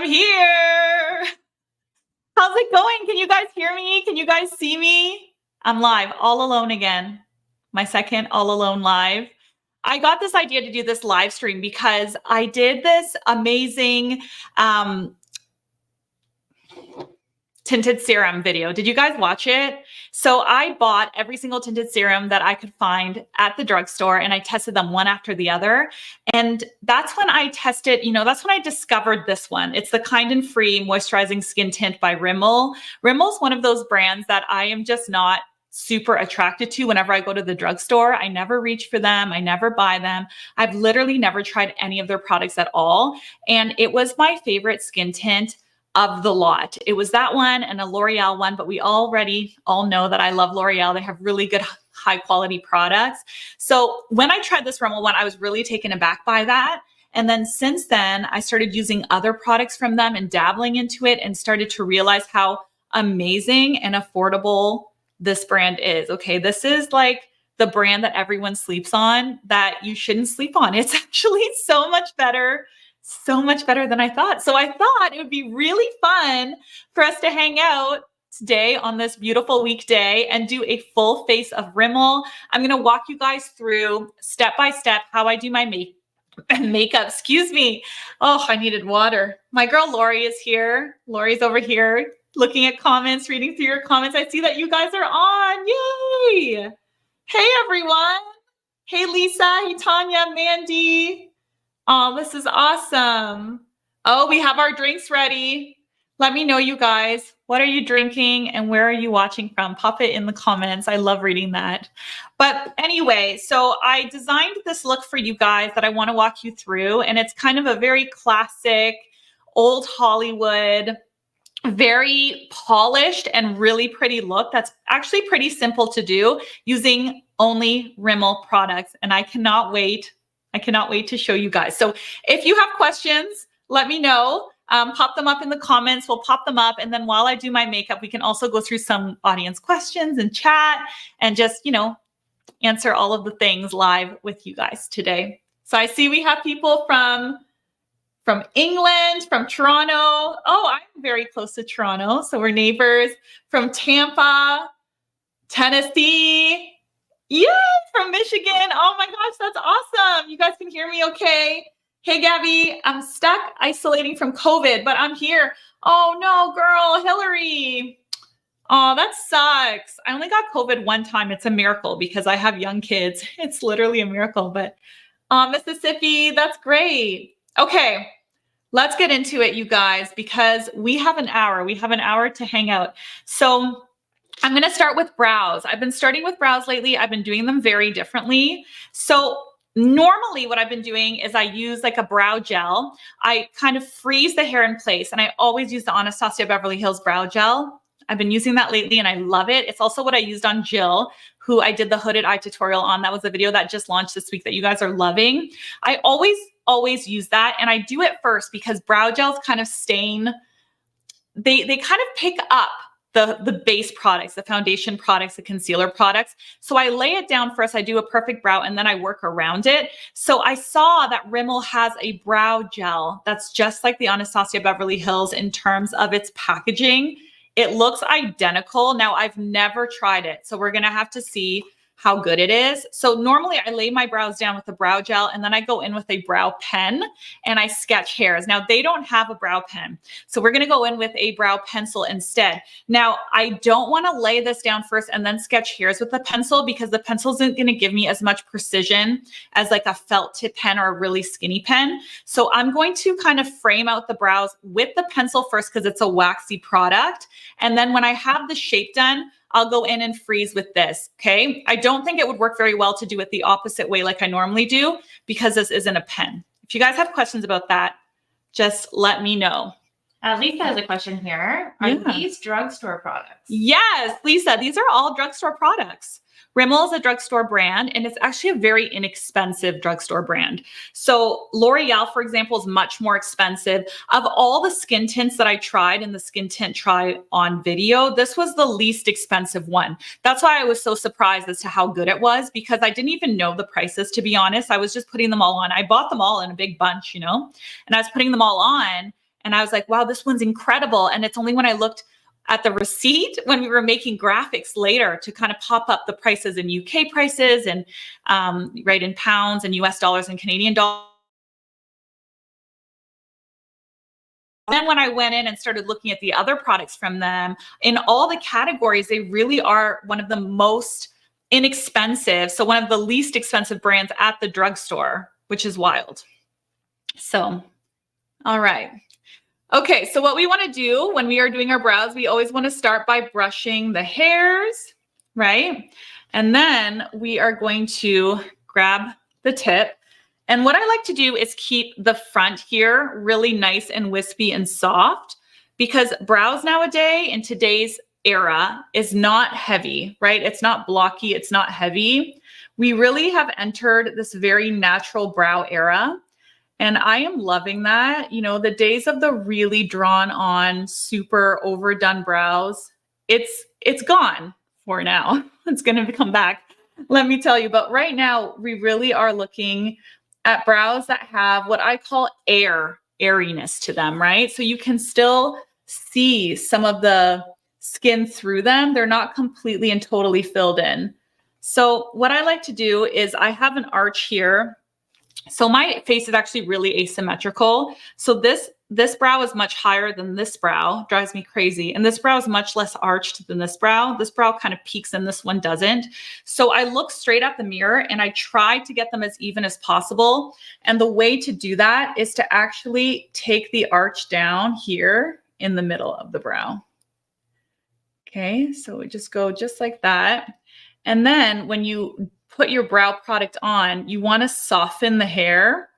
I'm here. How's it going? Can you guys hear me? Can you guys see me? I'm live, all alone again. My second all alone live. I got this idea to do this live stream because I did this amazing tinted serum video. Did you guys watch it? So I bought every single tinted serum that I could find at the drugstore and I tested them one after the other. And that's when I tested, that's when I discovered this one. It's the Kind and Free Moisturizing Skin Tint by Rimmel. Rimmel's one of those brands that I am just not super attracted to whenever I go to the drugstore. I never reach for them. I never buy them. I've literally never tried any of their products at all. And it was my favorite skin tint of the lot. It was that one and a L'Oreal one, but we already all know that I love L'Oreal. They have really good high quality products. So when I tried this Rimmel one, I was really taken aback by that. And then since then, I started using other products from them and dabbling into it and started to realize how amazing and affordable this brand is. Okay, this is like the brand that everyone sleeps on that you shouldn't sleep on. It's actually so much better than I thought. So I thought it would be really fun for us to hang out today on this beautiful weekday and do a full face of Rimmel. I'm going to walk you guys through step by step how I do my makeup. Excuse me. Oh, I needed water. My girl Lori is here. Lori's over here looking at comments, reading through your comments. I see that you guys are on. Yay. Hey, everyone. Hey, Lisa. Hey, Tanya, Mandy. Oh, this is awesome. Oh, we have our drinks ready. Let me know, you guys. What are you drinking and where are you watching from? Pop it in the comments. I love reading that. But anyway, so I designed this look for you guys that I want to walk you through. And it's kind of a very classic, old Hollywood, very polished and really pretty look that's actually pretty simple to do using only Rimmel products. And I cannot wait to show you guys. So if you have questions, let me know. Pop them up in the comments. We'll pop them up. And then while I do my makeup, we can also go through some audience questions and chat and just, answer all of the things live with you guys today. So I see we have people from England, from Toronto. Oh, I'm very close to Toronto. So we're neighbors. From Tampa, Tennessee. Yeah, from Michigan. Oh my gosh, that's awesome. You guys can hear me okay? Hey, Gabby, I'm stuck isolating from COVID, but I'm here. Oh no, girl, Hillary. Oh, that sucks. I only got COVID one time. It's a miracle because I have young kids. It's literally a miracle, but Mississippi, that's great. Okay, let's get into it, you guys, because we have an hour. We have an hour to hang out. So I'm going to start with brows. I've been starting with brows lately. I've been doing them very differently. So normally what I've been doing is I use like a brow gel. I kind of freeze the hair in place and I always use the Anastasia Beverly Hills brow gel. I've been using that lately and I love it. It's also what I used on Jill, who I did the hooded eye tutorial on. That was a video that just launched this week that you guys are loving. I always use that. And I do it first because brow gels kind of stain. They kind of pick up the base products, the foundation products, the concealer products. So I lay it down first. I do a perfect brow and then I work around it. So I saw that Rimmel has a brow gel that's just like the Anastasia Beverly Hills in terms of its packaging. It looks identical. Now I've never tried it. So we're going to have to see how good it is. So normally I lay my brows down with a brow gel and then I go in with a brow pen and I sketch hairs. Now they don't have a brow pen. So we're going to go in with a brow pencil instead. Now I don't want to lay this down first and then sketch hairs with the pencil because the pencil isn't going to give me as much precision as like a felt tip pen or a really skinny pen. So I'm going to kind of frame out the brows with the pencil first because it's a waxy product. And then when I have the shape done, I'll go in and freeze with this, okay? I don't think it would work very well to do it the opposite way like I normally do because this isn't a pen. If you guys have questions about that, just let me know. Lisa has a question here. Are these drugstore products? Yes, Lisa, these are all drugstore products. Rimmel is a drugstore brand, and it's actually a very inexpensive drugstore brand. So L'Oreal, for example, is much more expensive. Of all the skin tints that I tried in the skin tint try on video, this was the least expensive one. That's why I was so surprised as to how good it was because I didn't even know the prices, to be honest. I was just putting them all on. I bought them all in a big bunch, and I was putting them all on. And I was like, wow, this one's incredible. And it's only when I looked at the receipt when we were making graphics later to kind of pop up the prices in UK prices and right in pounds and US dollars and Canadian dollars. Then when I went in and started looking at the other products from them, in all the categories, they really are one of the most inexpensive. So one of the least expensive brands at the drugstore, which is wild. So, all right. Okay, so what we want to do when we are doing our brows, we always want to start by brushing the hairs, right? And then we are going to grab the tip. And what I like to do is keep the front here really nice and wispy and soft, because brows nowadays in today's era is not heavy, right? It's not blocky, it's not heavy. We really have entered this very natural brow era. And I am loving that. You know, the days of the really drawn on, super overdone brows, it's gone for now. It's going to come back, let me tell you. But right now, we really are looking at brows that have what I call airiness to them, right? So you can still see some of the skin through them. They're not completely and totally filled in. So what I like to do is I have an arch here. So my face is actually really asymmetrical. So this brow is much higher than this brow, drives me crazy. And this brow is much less arched than this brow. This brow kind of peaks and this one doesn't. So I look straight at the mirror and I try to get them as even as possible. And the way to do that is to actually take the arch down here in the middle of the brow. Okay, so we just go just like that. And then when you put your brow product on, you want to soften the hair.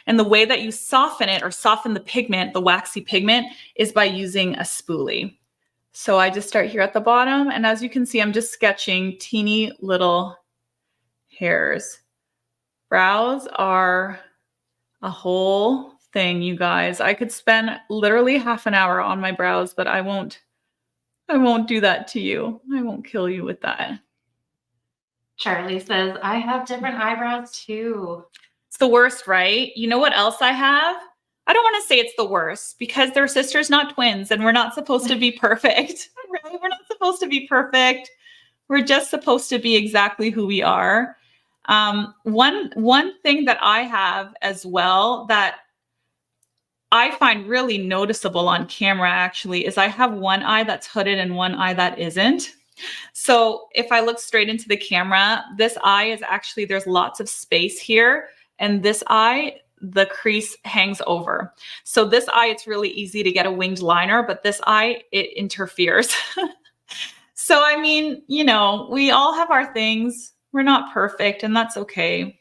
And the way that you soften it or soften the pigment, the waxy pigment, is by using a spoolie. So I just start here at the bottom. And as you can see, I'm just sketching teeny little hairs. Brows are a whole thing, you guys. I could spend literally half an hour on my brows, but I won't do that to you. I won't kill you with that. Charlie says, I have different eyebrows too. It's the worst, right? You know what else I have? I don't want to say it's the worst because they're sisters, not twins, and we're not supposed to be perfect, right? We're not supposed to be perfect. We're just supposed to be exactly who we are. One thing that I have as well that I find really noticeable on camera actually is I have one eye that's hooded and one eye that isn't. So if I look straight into the camera, this eye is actually, there's lots of space here. And this eye, the crease hangs over. So this eye, it's really easy to get a winged liner, but this eye, it interferes. So, I mean, you know, we all have our things. We're not perfect and that's okay.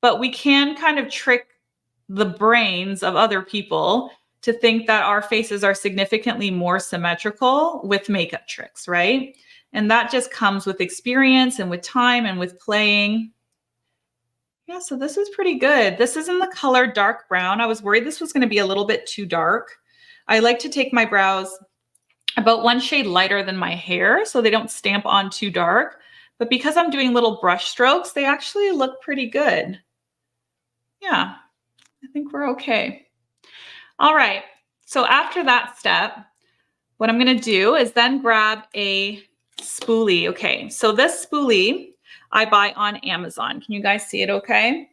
But we can kind of trick the brains of other people to think that our faces are significantly more symmetrical with makeup tricks, right? And that just comes with experience and with time and with playing. Yeah, so this is pretty good. This is in the color dark brown. I was worried this was going to be a little bit too dark. I like to take my brows about one shade lighter than my hair so they don't stamp on too dark. But because I'm doing little brush strokes, they actually look pretty good. Yeah, I think we're okay. All right, so after that step, what I'm gonna do is then grab a spoolie. Okay, so this spoolie I buy on Amazon. Can you guys see it okay?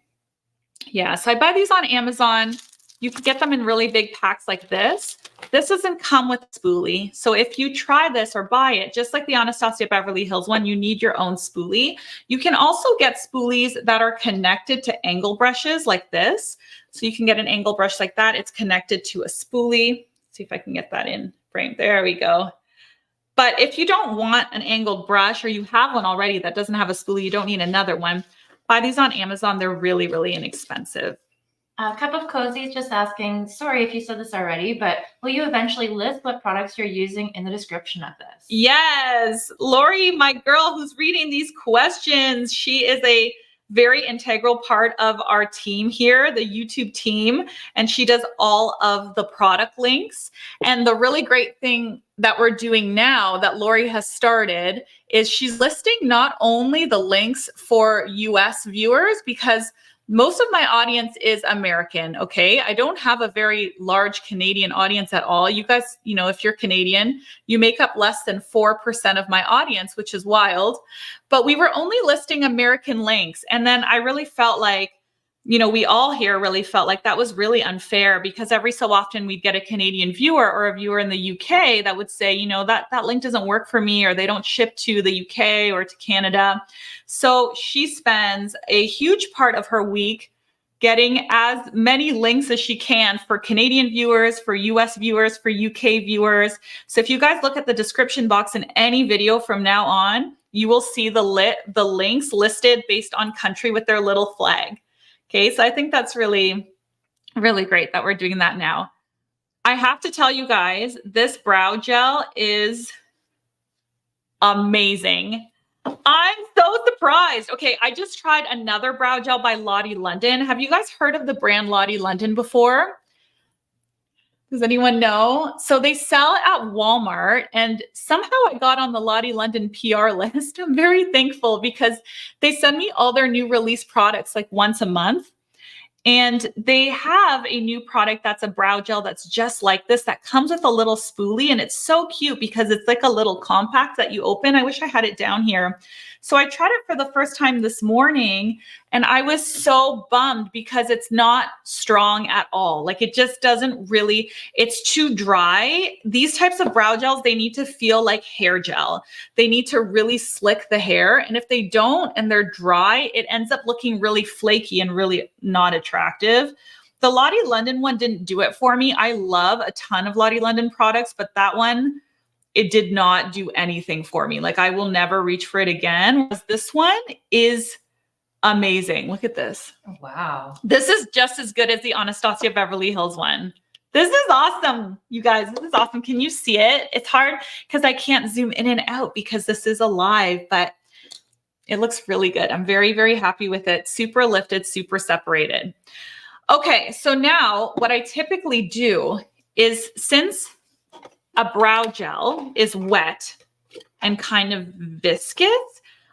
Yeah, so I buy these on Amazon. You can get them in really big packs like this. This doesn't come with a spoolie. So if you try this or buy it, just like the Anastasia Beverly Hills one, you need your own spoolie. You can also get spoolies that are connected to angle brushes like this. So you can get an angle brush like that. It's connected to a spoolie. Let's see if I can get that in frame. There we go. But if you don't want an angled brush or you have one already that doesn't have a spoolie, you don't need another one. Buy these on Amazon. They're really, really inexpensive. A Cup of Cozy is just asking, sorry if you said this already, but will you eventually list what products you're using in the description of this? Yes, Lori, my girl who's reading these questions, she is a very integral part of our team here, the YouTube team, and she does all of the product links. And the really great thing that we're doing now that Lori has started is she's listing not only the links for US viewers, because most of my audience is American, okay? I don't have a very large Canadian audience at all. You guys, you know, if you're Canadian, you make up less than 4% of my audience, which is wild. But we were only listing American links. And then I really felt like, you know, we all here really felt like that was really unfair, because every so often we'd get a Canadian viewer or a viewer in the UK that would say, you know, that link doesn't work for me, or they don't ship to the UK or to Canada. So she spends a huge part of her week getting as many links as she can for Canadian viewers, for US viewers, for UK viewers. So if you guys look at the description box in any video from now on, you will see the links listed based on country with their little flag. Okay, so I think that's really, really great that we're doing that now. I have to tell you guys, this brow gel is amazing. I'm so surprised. Okay, I just tried another brow gel by Lottie London. Have you guys heard of the brand Lottie London before? Does anyone know? So they sell at Walmart, and somehow I got on the Lottie London PR list. I'm very thankful because they send me all their new release products like once a month. And they have a new product that's a brow gel that's just like this, that comes with a little spoolie. And it's so cute because it's like a little compact that you open. I wish I had it down here. So I tried it for the first time this morning, and I was so bummed because it's not strong at all. Like, it just doesn't really, it's too dry. These types of brow gels, they need to feel like hair gel. They need to really slick the hair. And if they don't and they're dry, it ends up looking really flaky and really not attractive. The Lottie London one didn't do it for me. I love a ton of Lottie London products, but that one, it did not do anything for me. Like, I will never reach for it again. This one is amazing. Look at this. Wow. This is just as good as the Anastasia Beverly Hills one. This is awesome, you guys. This is awesome. Can you see it? It's hard because I can't zoom in and out because this is a live, but it looks really good. I'm very, very happy with it. Super lifted, super separated. Okay, so now what I typically do is, since a brow gel is wet and kind of viscous,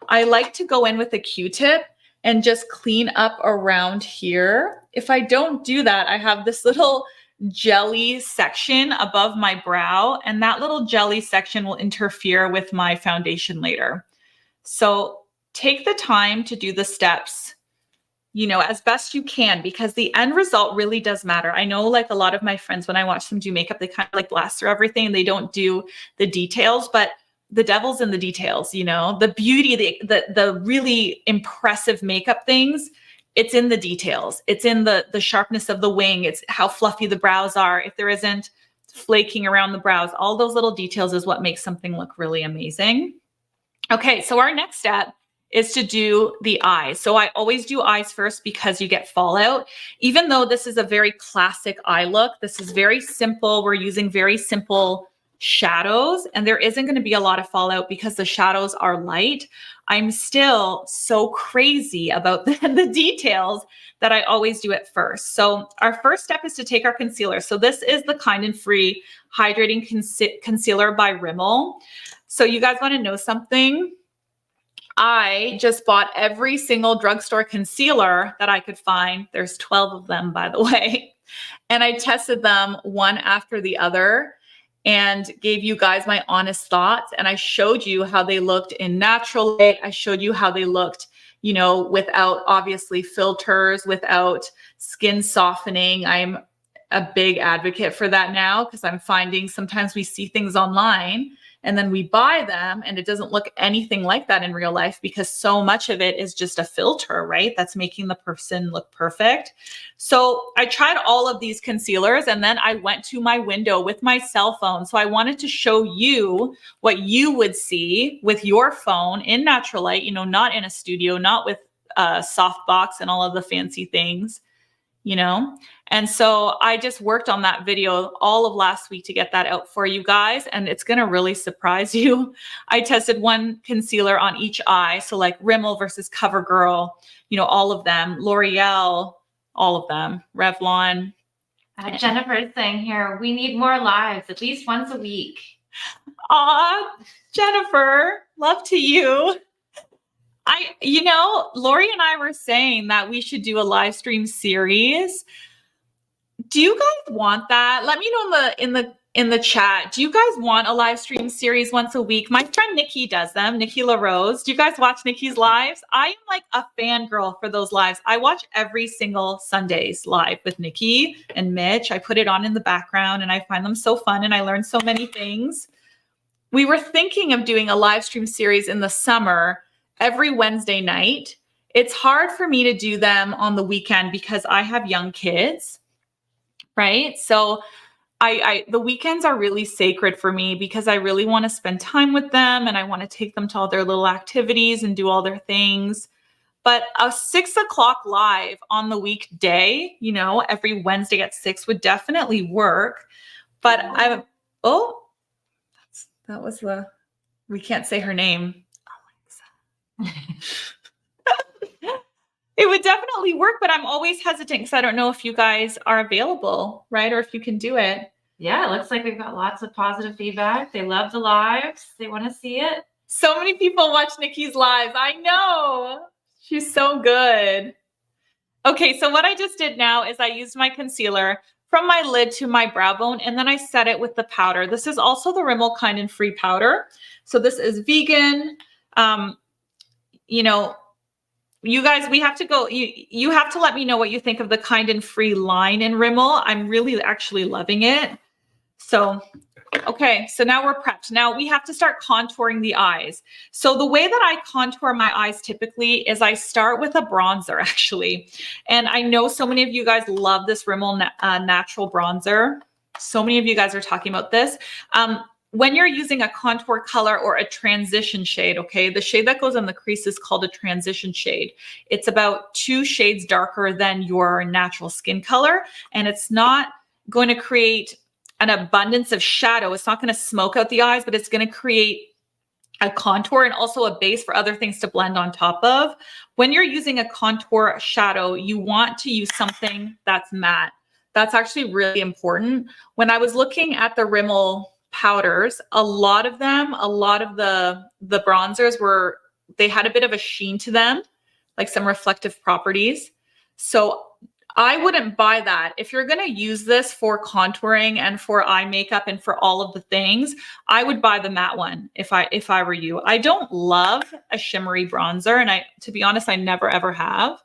I like to go in with a Q-tip and just clean up around here. If I don't do that, I have this little jelly section above my brow, and that little jelly section will interfere with my foundation later. So take the time to do the steps, you know, as best you can, because the end result really does matter. I know, like, a lot of my friends, when I watch them do makeup, they kind of like blast through everything and they don't do the details, but the devil's in the details, you know, the beauty, the really impressive makeup things, it's in the details. It's in the sharpness of the wing. It's how fluffy the brows are. If there isn't flaking around the brows, all those little details is what makes something look really amazing. Okay, so our next step is to do the eyes. So I always do eyes first because you get fallout. Even though this is a very classic eye look, this is very simple. We're using very simple shadows, and there isn't going to be a lot of fallout because the shadows are light. I'm still so crazy about the details that I always do it first. So our first step is to take our concealer. So this is the Kind & Free Hydrating Concealer by Rimmel. So you guys want to know something? I just bought every single drugstore concealer that I could find. There's 12 of them, by the way. And I tested them one after the other and gave you guys my honest thoughts. And I showed you how they looked in natural light. I showed you how they looked, you know, without obviously filters, without skin softening. I'm a big advocate for that now, because I'm finding sometimes we see things online and then we buy them and it doesn't look anything like that in real life, because so much of it is just a filter, right? That's making the person look perfect. So I tried all of these concealers, and then I went to my window with my cell phone. So I wanted to show you what you would see with your phone in natural light, you know, not in a studio, not with a softbox and all of the fancy things, you know? And so I just worked on that video all of last week to get that out for you guys, and it's going to really surprise you. I tested one concealer on each eye. So like Rimmel versus CoverGirl, you know, all of them, L'Oreal, all of them, Revlon. Jennifer is saying here, we need more lives, at least once a week. Aw, Jennifer, love to you. Lori and I were saying that we should do a live stream series. Do you guys want that? Let me know in the chat. Do you guys want a live stream series once a week? My friend Nikki does them, Nikki LaRose. Do you guys watch Nikki's lives? I am like a fangirl for those lives. I watch every single Sunday's live with Nikki and Mitch. I put it on in the background and I find them so fun and I learn so many things. We were thinking of doing a live stream series in the summer every Wednesday night. It's hard for me to do them on the weekend because I have young kids, right? So the weekends are really sacred for me because I really want to spend time with them and I want to take them to all their little activities and do all their things. But a 6 o'clock live on the weekday, every Wednesday at 6 would definitely work. But we can't say her name. It would definitely work, but I'm always hesitant because I don't know if you guys are available, right? Or if you can do it. Yeah, it looks like we've got lots of positive feedback. They love the lives. They want to see it. So many people watch Nikki's lives. I know. She's so good. Okay, so what I just did now is I used my concealer from my lid to my brow bone, and then I set it with the powder. This is also the Rimmel Kind and Free powder. So this is vegan. You guys, we have to go, you have to let me know what you think of the Kind and Free line in Rimmel. I'm really actually loving it. So, okay, so now we're prepped. Now we have to start contouring the eyes. So the way that I contour my eyes typically is I start with a bronzer actually. And I know so many of you guys love this Rimmel natural bronzer. So many of you guys are talking about this. When you're using a contour color or a transition shade, okay, the shade that goes on the crease is called a transition shade. It's about 2 shades darker than your natural skin color, and it's not going to create an abundance of shadow. It's not going to smoke out the eyes, but it's going to create a contour and also a base for other things to blend on top of. When you're using a contour shadow, you want to use something that's matte. That's actually really important. When I was looking at the Rimmel powders, a lot of the bronzers they had a bit of a sheen to them, like some reflective properties. So I wouldn't buy that. If you're going to use this for contouring and for eye makeup and for all of the things, I would buy the matte one if I were you. I don't love a shimmery bronzer, and to be honest, I never ever have.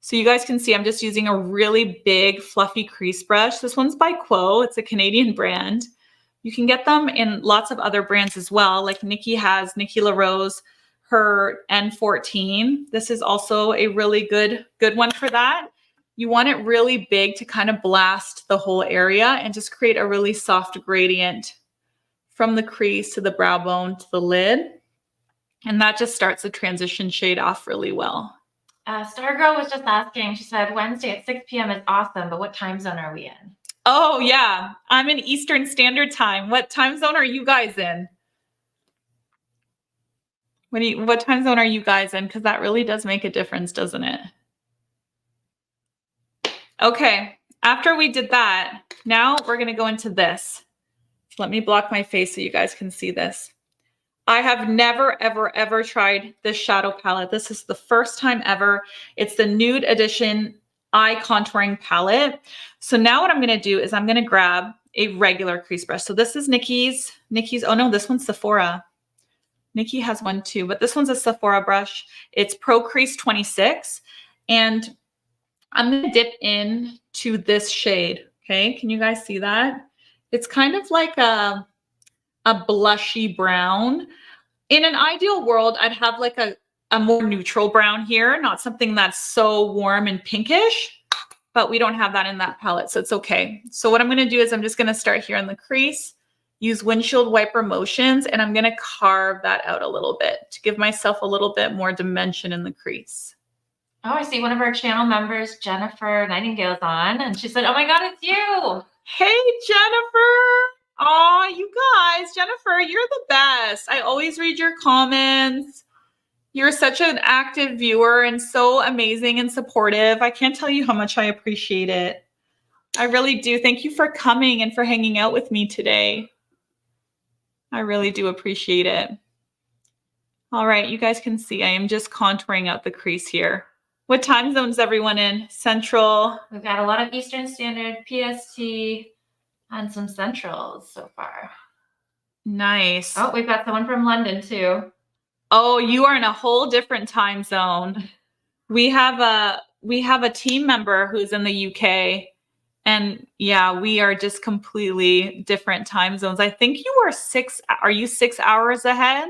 So you guys can see I'm just using a really big fluffy crease brush. This one's by Quo. It's a Canadian brand. You can get them in lots of other brands as well. Like Nikki LaRose, her N14. This is also a really good one for that. You want it really big to kind of blast the whole area and just create a really soft gradient from the crease to the brow bone to the lid. And that just starts the transition shade off really well. Stargirl was just asking, she said, Wednesday at 6 p.m. is awesome, but what time zone are we in? Oh, yeah. I'm in Eastern Standard Time. What time zone are you guys in? What time zone are you guys in? Because that really does make a difference, doesn't it? Okay. After we did that, now we're going to go into this. So let me block my face so you guys can see this. I have never, ever, ever tried this shadow palette. This is the first time ever. It's the Nude Edition Eye Contouring Palette. So now what I'm going to do is I'm going to grab a regular crease brush. So this is Nikki's, oh no, this one's Sephora. Nikki has one too, but this one's a Sephora brush. It's Pro Crease 26. And I'm going to dip in to this shade. Okay. Can you guys see that? It's kind of like a blushy brown. In an ideal world, I'd have like a more neutral brown here, not something that's so warm and pinkish, but we don't have that in that palette, so it's okay. So what I'm going to do is I'm just going to start here in the crease, use windshield wiper motions, and I'm going to carve that out a little bit to give myself a little bit more dimension in the crease. Oh, I see one of our channel members, Jennifer Nightingale's on, and she said, oh my God, it's you. Hey, Jennifer. Oh, you guys, Jennifer, you're the best. I always read your comments. You're such an active viewer and so amazing and supportive. I can't tell you how much I appreciate it. I really do. Thank you for coming and for hanging out with me today. I really do appreciate it. All right, you guys can see I am just contouring out the crease here. What time zone is everyone in? Central? We've got a lot of Eastern Standard, PST, and some Centrals so far. Nice. Oh, we've got someone from London too. Oh, you are in a whole different time zone. We have a team member who's in the UK, and yeah, we are just completely different time zones. I think are you 6 hours ahead?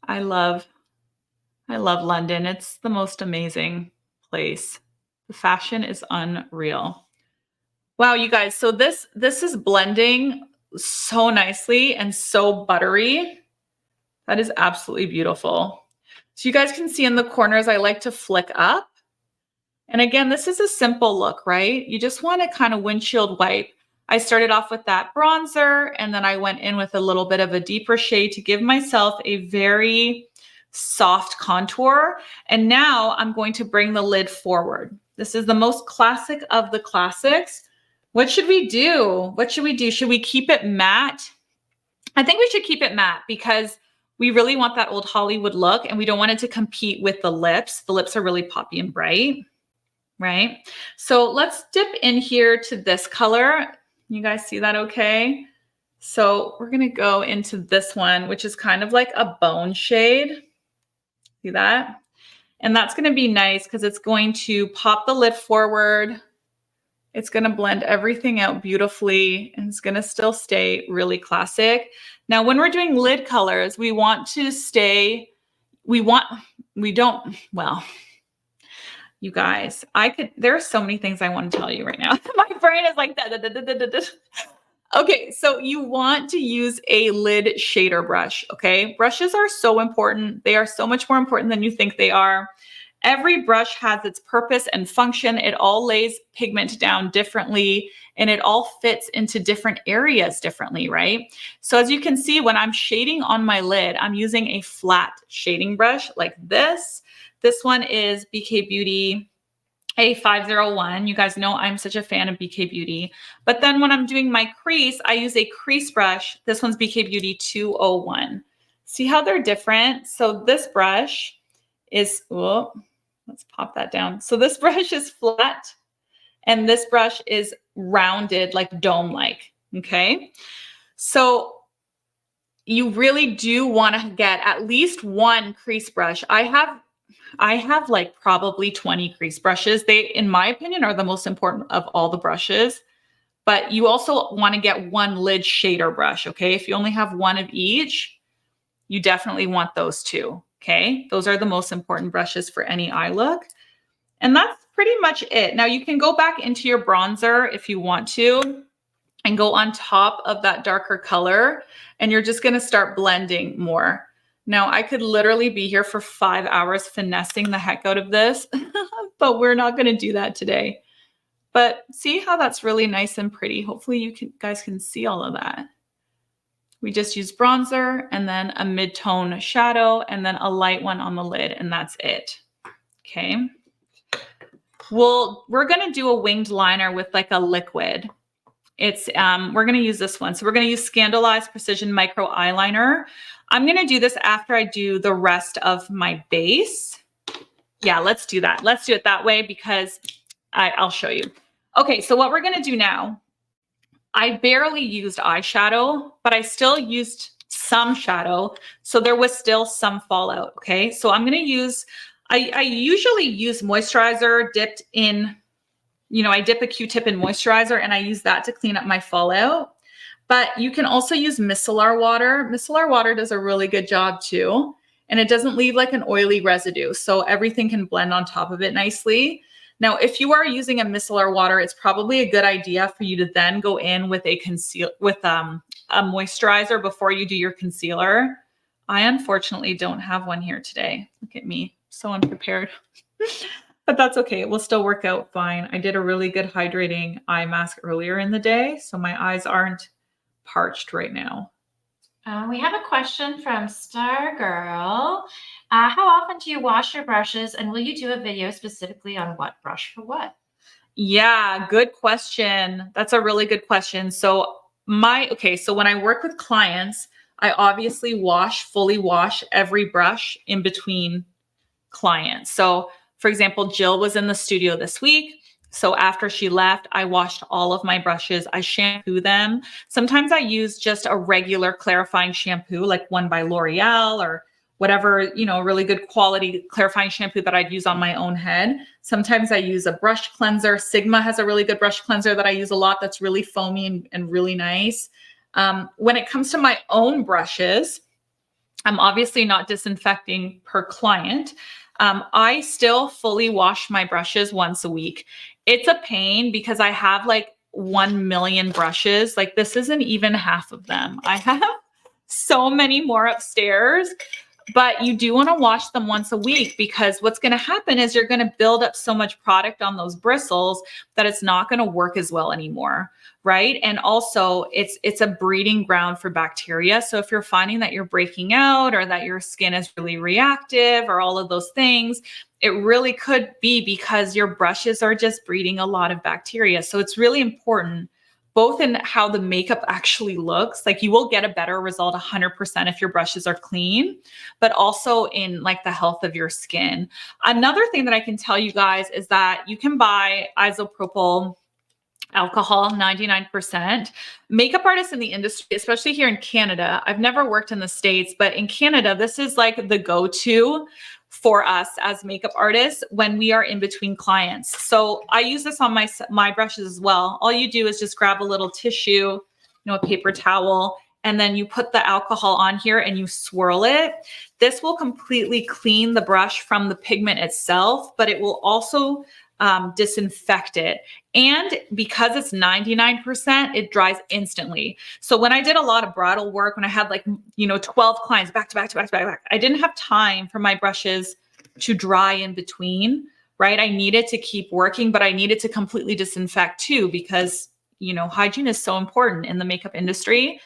I love London. It's the most amazing place. The fashion is unreal. Wow, you guys, so this is blending so nicely and so buttery. That is absolutely beautiful. So you guys can see in the corners, I like to flick up. And again, this is a simple look, right? You just want to kind of windshield wipe. I started off with that bronzer, and then I went in with a little bit of a deeper shade to give myself a very soft contour. And now I'm going to bring the lid forward. This is the most classic of the classics. What should we do? What should we do? Should we keep it matte? I think we should keep it matte because we really want that old Hollywood look, and we don't want it to compete with the lips. The lips are really poppy and bright, right? So let's dip in here to this color. You guys see that okay? So we're gonna go into this one, which is kind of like a bone shade. See that? And that's gonna be nice because it's going to pop the lid forward. It's going to blend everything out beautifully, and it's going to still stay really classic. Now, when we're doing lid colors, we want to stay, well, you guys, there are so many things I want to tell you right now. My brain is like, Okay, so you want to use a lid shader brush, okay? Brushes are so important. They are so much more important than you think they are. Every brush has its purpose and function. It all lays pigment down differently, and it all fits into different areas differently, right? So as you can see, when I'm shading on my lid, I'm using a flat shading brush like this. This one is BK Beauty A501. You guys know I'm such a fan of BK Beauty. But then when I'm doing my crease, I use a crease brush. This one's BK Beauty 201. See how they're different? So this brush is, let's pop that down. So this brush is flat and this brush is rounded, like dome-like, okay? So you really do want to get at least one crease brush. I have like probably 20 crease brushes. They, in my opinion, are the most important of all the brushes. But you also want to get one lid shader brush, okay? If you only have one of each, you definitely want those two. Okay, those are the most important brushes for any eye look. And that's pretty much it. Now you can go back into your bronzer if you want to and go on top of that darker color, and you're just gonna start blending more. Now I could literally be here for 5 hours finessing the heck out of this, but we're not gonna do that today. But see how that's really nice and pretty. Hopefully you guys can see all of that. We just use bronzer and then a mid-tone shadow and then a light one on the lid, and that's it. Okay. Well, we're going to do a winged liner with like a liquid. It's we're going to use this one. So we're going to use Scandaleyes Precision Micro Eyeliner. I'm going to do this after I do the rest of my base. Yeah, let's do that. Let's do it that way because I'll show you. Okay, so what we're going to do now, I barely used eyeshadow, but I still used some shadow. So there was still some fallout. Okay. So I'm going to use, I usually use moisturizer dipped in, I dip a Q-tip in moisturizer and I use that to clean up my fallout. But you can also use micellar water. Micellar water does a really good job too. And it doesn't leave like an oily residue. So everything can blend on top of it nicely. Now, if you are using a micellar water, it's probably a good idea for you to then go in with a moisturizer before you do your concealer. I unfortunately don't have one here today. Look at me, so unprepared. But that's okay. It will still work out fine. I did a really good hydrating eye mask earlier in the day, so my eyes aren't parched right now. We have a question from Star Girl. How often do you wash your brushes, and will you do a video specifically on what brush for what? Yeah, good question. That's a really good question. So when I work with clients, I obviously fully wash every brush in between clients. So for example, Jill was in the studio this week. So after she left, I washed all of my brushes. I shampoo them. Sometimes I use just a regular clarifying shampoo, like one by L'Oreal or whatever, really good quality clarifying shampoo that I'd use on my own head. Sometimes I use a brush cleanser. Sigma has a really good brush cleanser that I use a lot that's really foamy and really nice. When it comes to my own brushes, I'm obviously not disinfecting per client. I still fully wash my brushes once a week. It's a pain because I have like 1 million brushes. Like this isn't even half of them. I have so many more upstairs, but you do want to wash them once a week because what's going to happen is you're going to build up so much product on those bristles that it's not going to work as well anymore, right? And also it's a breeding ground for bacteria. So if you're finding that you're breaking out or that your skin is really reactive or all of those things, it really could be because your brushes are just breeding a lot of bacteria. So it's really important both in how the makeup actually looks, like you will get a better result 100% if your brushes are clean, but also in like the health of your skin. Another thing that I can tell you guys is that you can buy isopropyl alcohol, 99%. Makeup artists in the industry, especially here in Canada, I've never worked in the States, but in Canada, this is like the go-to for us as makeup artists when we are in between clients. So I use this on my brushes as well. All you do is just grab a little tissue, a paper towel, and then you put the alcohol on here and you swirl it. This will completely clean the brush from the pigment itself, but it will also disinfect it. And because it's 99%, it dries instantly. So when I did a lot of bridal work, when I had 12 clients back to back, I didn't have time for my brushes to dry in between, right? I needed to keep working, but I needed to completely disinfect too, because, hygiene is so important in the makeup industry.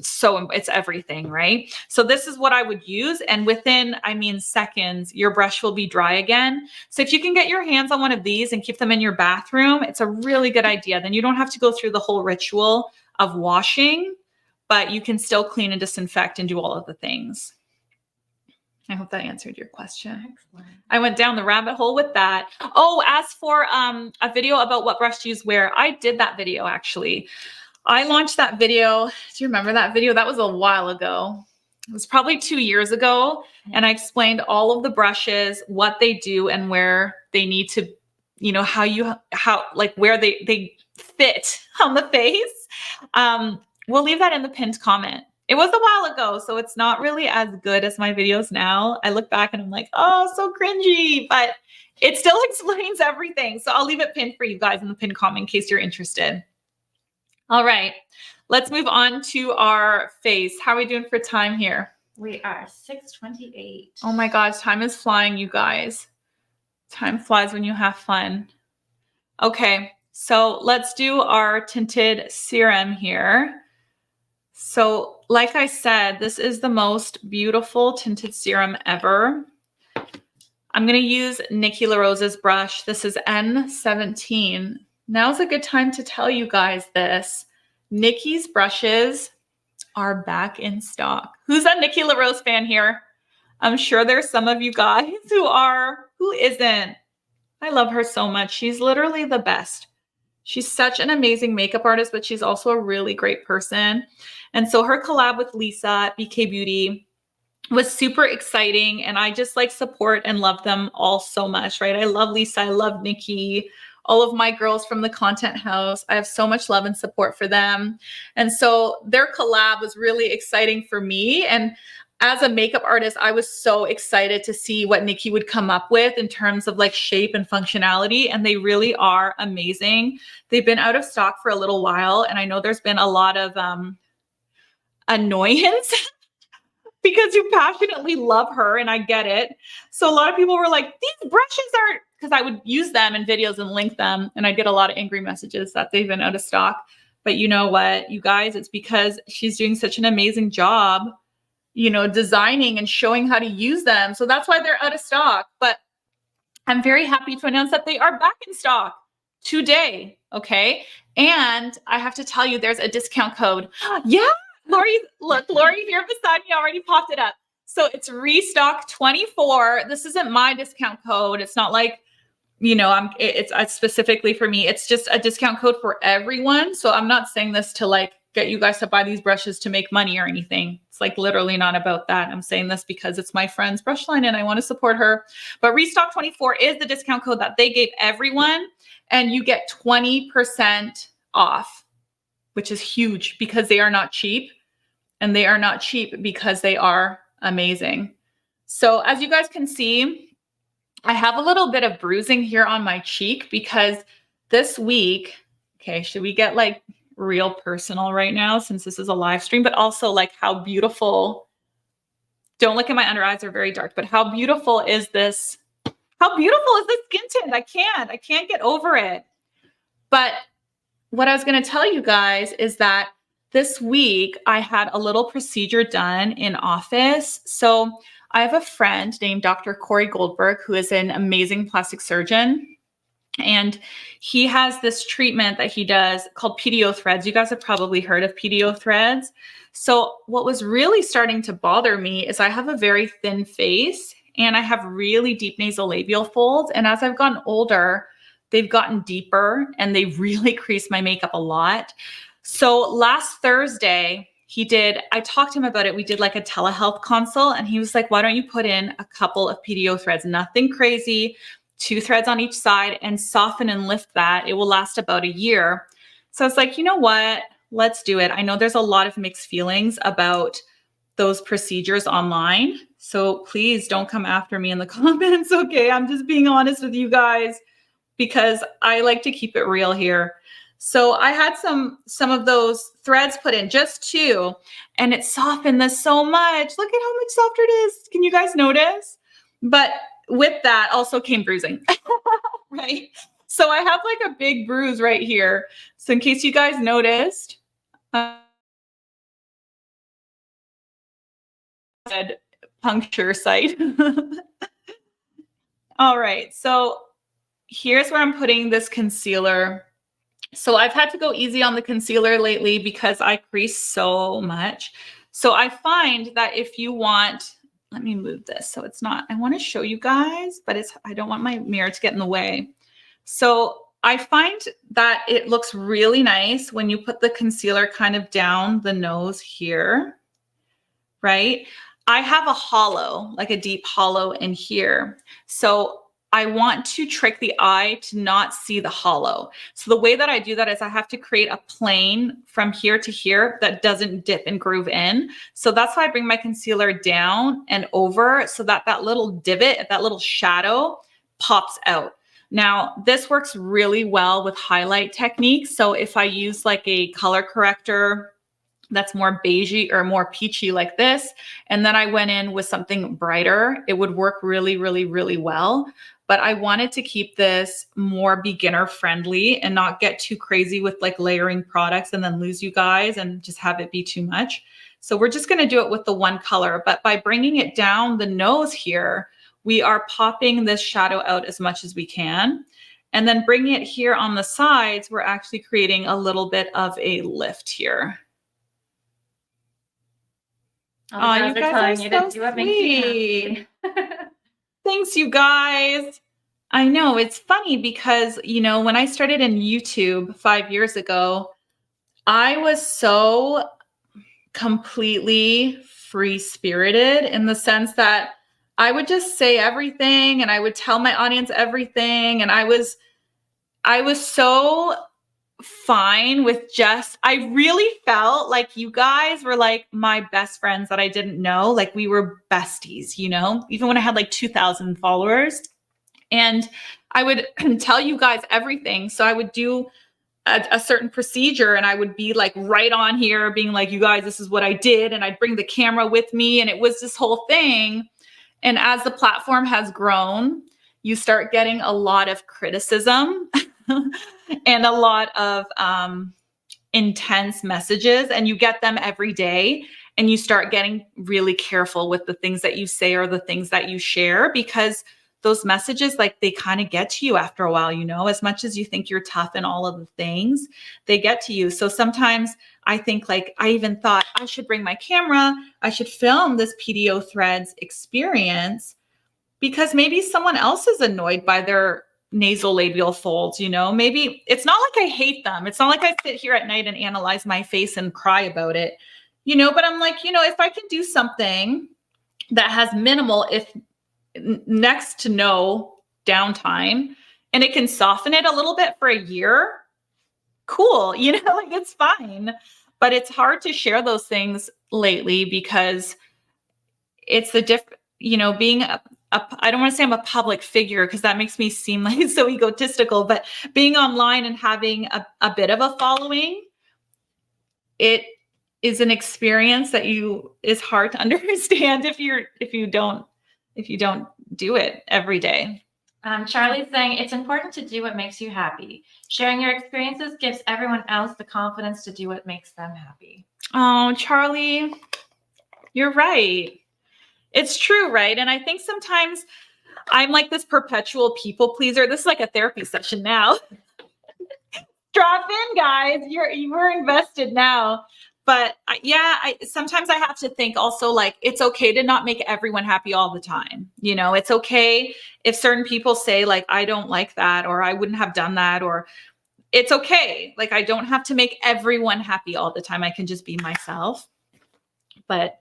So it's everything, right? So this is what I would use. And within, seconds, your brush will be dry again. So if you can get your hands on one of these and keep them in your bathroom, it's a really good idea. Then you don't have to go through the whole ritual of washing, but you can still clean and disinfect and do all of the things. I hope that answered your question. Excellent. I went down the rabbit hole with that. Oh, as for a video about what brush to use where, I did that video actually. I launched that video. Do you remember that video? That was a while ago. It was probably 2 years ago. And I explained all of the brushes, what they do and where they need to, where they fit on the face. We'll leave that in the pinned comment. It was a while ago, so it's not really as good as my videos now. I look back and I'm like, oh, so cringy, but it still explains everything. So I'll leave it pinned for you guys in the pinned comment in case you're interested. All right, let's move on to our face. How are we doing for time here? We are 6:28. Oh my gosh, time is flying, you guys. Time flies when you have fun. Okay, so let's do our tinted serum here. So like I said, this is the most beautiful tinted serum ever. I'm going to use Nikki LaRosa's brush. This is N17. Now's a good time to tell you guys this. Nikki's brushes are back in stock. Who's a Nikki LaRose fan here? I'm sure there's some of you guys who isn't. I love her so much. She's literally the best. She's such an amazing makeup artist, but she's also a really great person. And so her collab with Lisa at BK Beauty was super exciting. And I just support and love them all so much, right? I love Lisa. I love Nikki. All of my girls from the Content House. I have so much love and support for them. And so their collab was really exciting for me. And as a makeup artist, I was so excited to see what Nikki would come up with in terms of shape and functionality. And they really are amazing. They've been out of stock for a little while. And I know there's been a lot of annoyance because you passionately love her. And I get it. So a lot of people were like, these brushes aren't, because I would use them in videos and link them. And I get a lot of angry messages that they've been out of stock. But you know what, you guys, it's because she's doing such an amazing job, designing and showing how to use them. So that's why they're out of stock. But I'm very happy to announce that they are back in stock today. Okay. And I have to tell you, there's a discount code. Yes. Lori here beside me already popped it up. So it's Restock 24. This isn't my discount code. It's not like, you know, it's specifically for me. It's just a discount code for everyone. So I'm not saying this to like get you guys to buy these brushes to make money or anything. It's like literally not about that. I'm saying this because it's my friend's brush line and I want to support her. But Restock 24 is the discount code that they gave everyone, and you get 20% off, which is huge because they are not cheap, and they are not cheap because they are amazing. So as you guys can see, I have a little bit of bruising here on my cheek because this week, okay, should we get like real personal right now since this is a live stream, but also like how beautiful, don't look at my under eyes, they're very dark, but how beautiful is this? How beautiful is this skin tint? I can't get over it. But what I was going to tell you guys is that this week I had a little procedure done in office. So I have a friend named Dr. Corey Goldberg, who is an amazing plastic surgeon. And he has this treatment that he does called PDO threads. You guys have probably heard of PDO threads. So what was really starting to bother me is I have a very thin face and I have really deep nasolabial folds. And as I've gotten older, they've gotten deeper and they really crease my makeup a lot. So last Thursday, I talked to him about it. We did like a telehealth consult and he was like, why don't you put in a couple of PDO threads, nothing crazy, 2 threads on each side, and soften and lift that. It will last about a year. So I was like, you know what? Let's do it. I know there's a lot of mixed feelings about those procedures online. So please don't come after me in the comments. Okay. I'm just being honest with you guys because I like to keep it real here. So I had some of those threads put in, just 2, and it softened this so much. Look at how much softer it is. Can you guys notice? But with that also came bruising, right? So I have like a big bruise right here. So in case you guys noticed, puncture site. All right, so here's where I'm putting this concealer. So I've had to go easy on the concealer lately because I crease so much. So I find that if you want, let me move this so it's not, I want to show you guys, but I don't want my mirror to get in the way. So I find that it looks really nice when you put the concealer kind of down the nose here, right? I have a hollow, like a deep hollow in here. So I want to trick the eye to not see the hollow. So the way that I do that is I have to create a plane from here to here that doesn't dip and groove in. So that's why I bring my concealer down and over so that that little divot, that little shadow pops out. Now, this works really well with highlight techniques. So if I use like a color corrector that's more beigey or more peachy like this, and then I went in with something brighter, it would work really, really, really well. But I wanted to keep this more beginner friendly and not get too crazy with like layering products and then lose you guys and just have it be too much. So we're just going to do it with the one color, but by bringing it down the nose here, we are popping this shadow out as much as we can. And then bringing it here on the sides, we're actually creating a little bit of a lift here. Oh, you guys are so sweet. Thanks, you guys. I know it's funny because, you know, when I started in YouTube 5 years ago, I was so completely free-spirited in the sense that I would just say everything and I would tell my audience everything. And I was so fine with just, I really felt like you guys were like my best friends that I didn't know. Like we were besties, you know, even when I had like 2,000 followers. And I would tell you guys everything. So I would do a certain procedure and I would be like right on here being like, you guys, this is what I did. And I'd bring the camera with me. And it was this whole thing. And as the platform has grown, you start getting a lot of criticism and a lot of intense messages, and you get them every day. And you start getting really careful with the things that you say or the things that you share, because those messages, like they kind of get to you after a while, you know, as much as you think you're tough and all of the things, they get to you. So sometimes I think, like, I even thought I should bring my camera, I should film this PDO Threads experience, because maybe someone else is annoyed by their nasolabial folds, you know, maybe it's not like I hate them. It's not like I sit here at night and analyze my face and cry about it, you know, but I'm like, you know, if I can do something that has minimal, if next to no downtime, and it can soften it a little bit for a year, cool, you know, like it's fine. But it's hard to share those things lately because it's the you know, being I don't want to say I'm a public figure because that makes me seem like so egotistical, but being online and having a bit of a following, it is an experience that is hard to understand if you don't do it every day. Charlie's saying it's important to do what makes you happy. Sharing your experiences gives everyone else the confidence to do what makes them happy. Oh, Charlie, you're right. It's true, right? And I think sometimes I'm like this perpetual people pleaser. This is like a therapy session now. Drop in, guys. We're invested now. But sometimes I have to think also, like, it's okay to not make everyone happy all the time. You know, it's okay if certain people say, like, I don't like that, or I wouldn't have done that, or it's okay. Like, I don't have to make everyone happy all the time. I can just be myself. But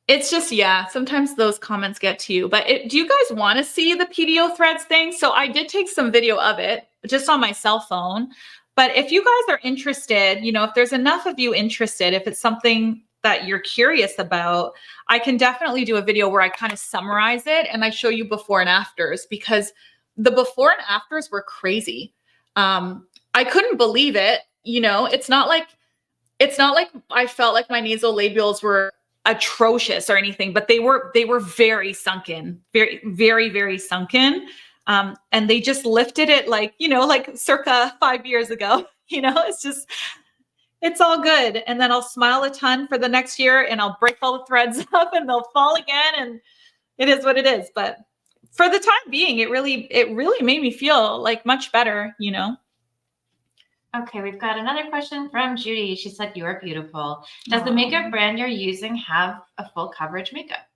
it's just, sometimes those comments get to you. But do you guys want to see the PDO Threads thing? So I did take some video of it just on my cell phone. But if you guys are interested, you know, if there's enough of you interested, if it's something that you're curious about, I can definitely do a video where I kind of summarize it and I show you before and afters, because the before and afters were crazy. I couldn't believe it. You know, it's not like I felt like my nasolabials were atrocious or anything, but they were very sunken, very, very, very sunken. And they just lifted it like, you know, like circa 5 years ago, you know, it's all good. And then I'll smile a ton for the next year and I'll break all the threads up and they'll fall again. And it is what it is. But for the time being, it really made me feel like much better, you know? Okay, we've got another question from Judy. She said, "You are beautiful. Does the makeup brand you're using have a full coverage makeup?"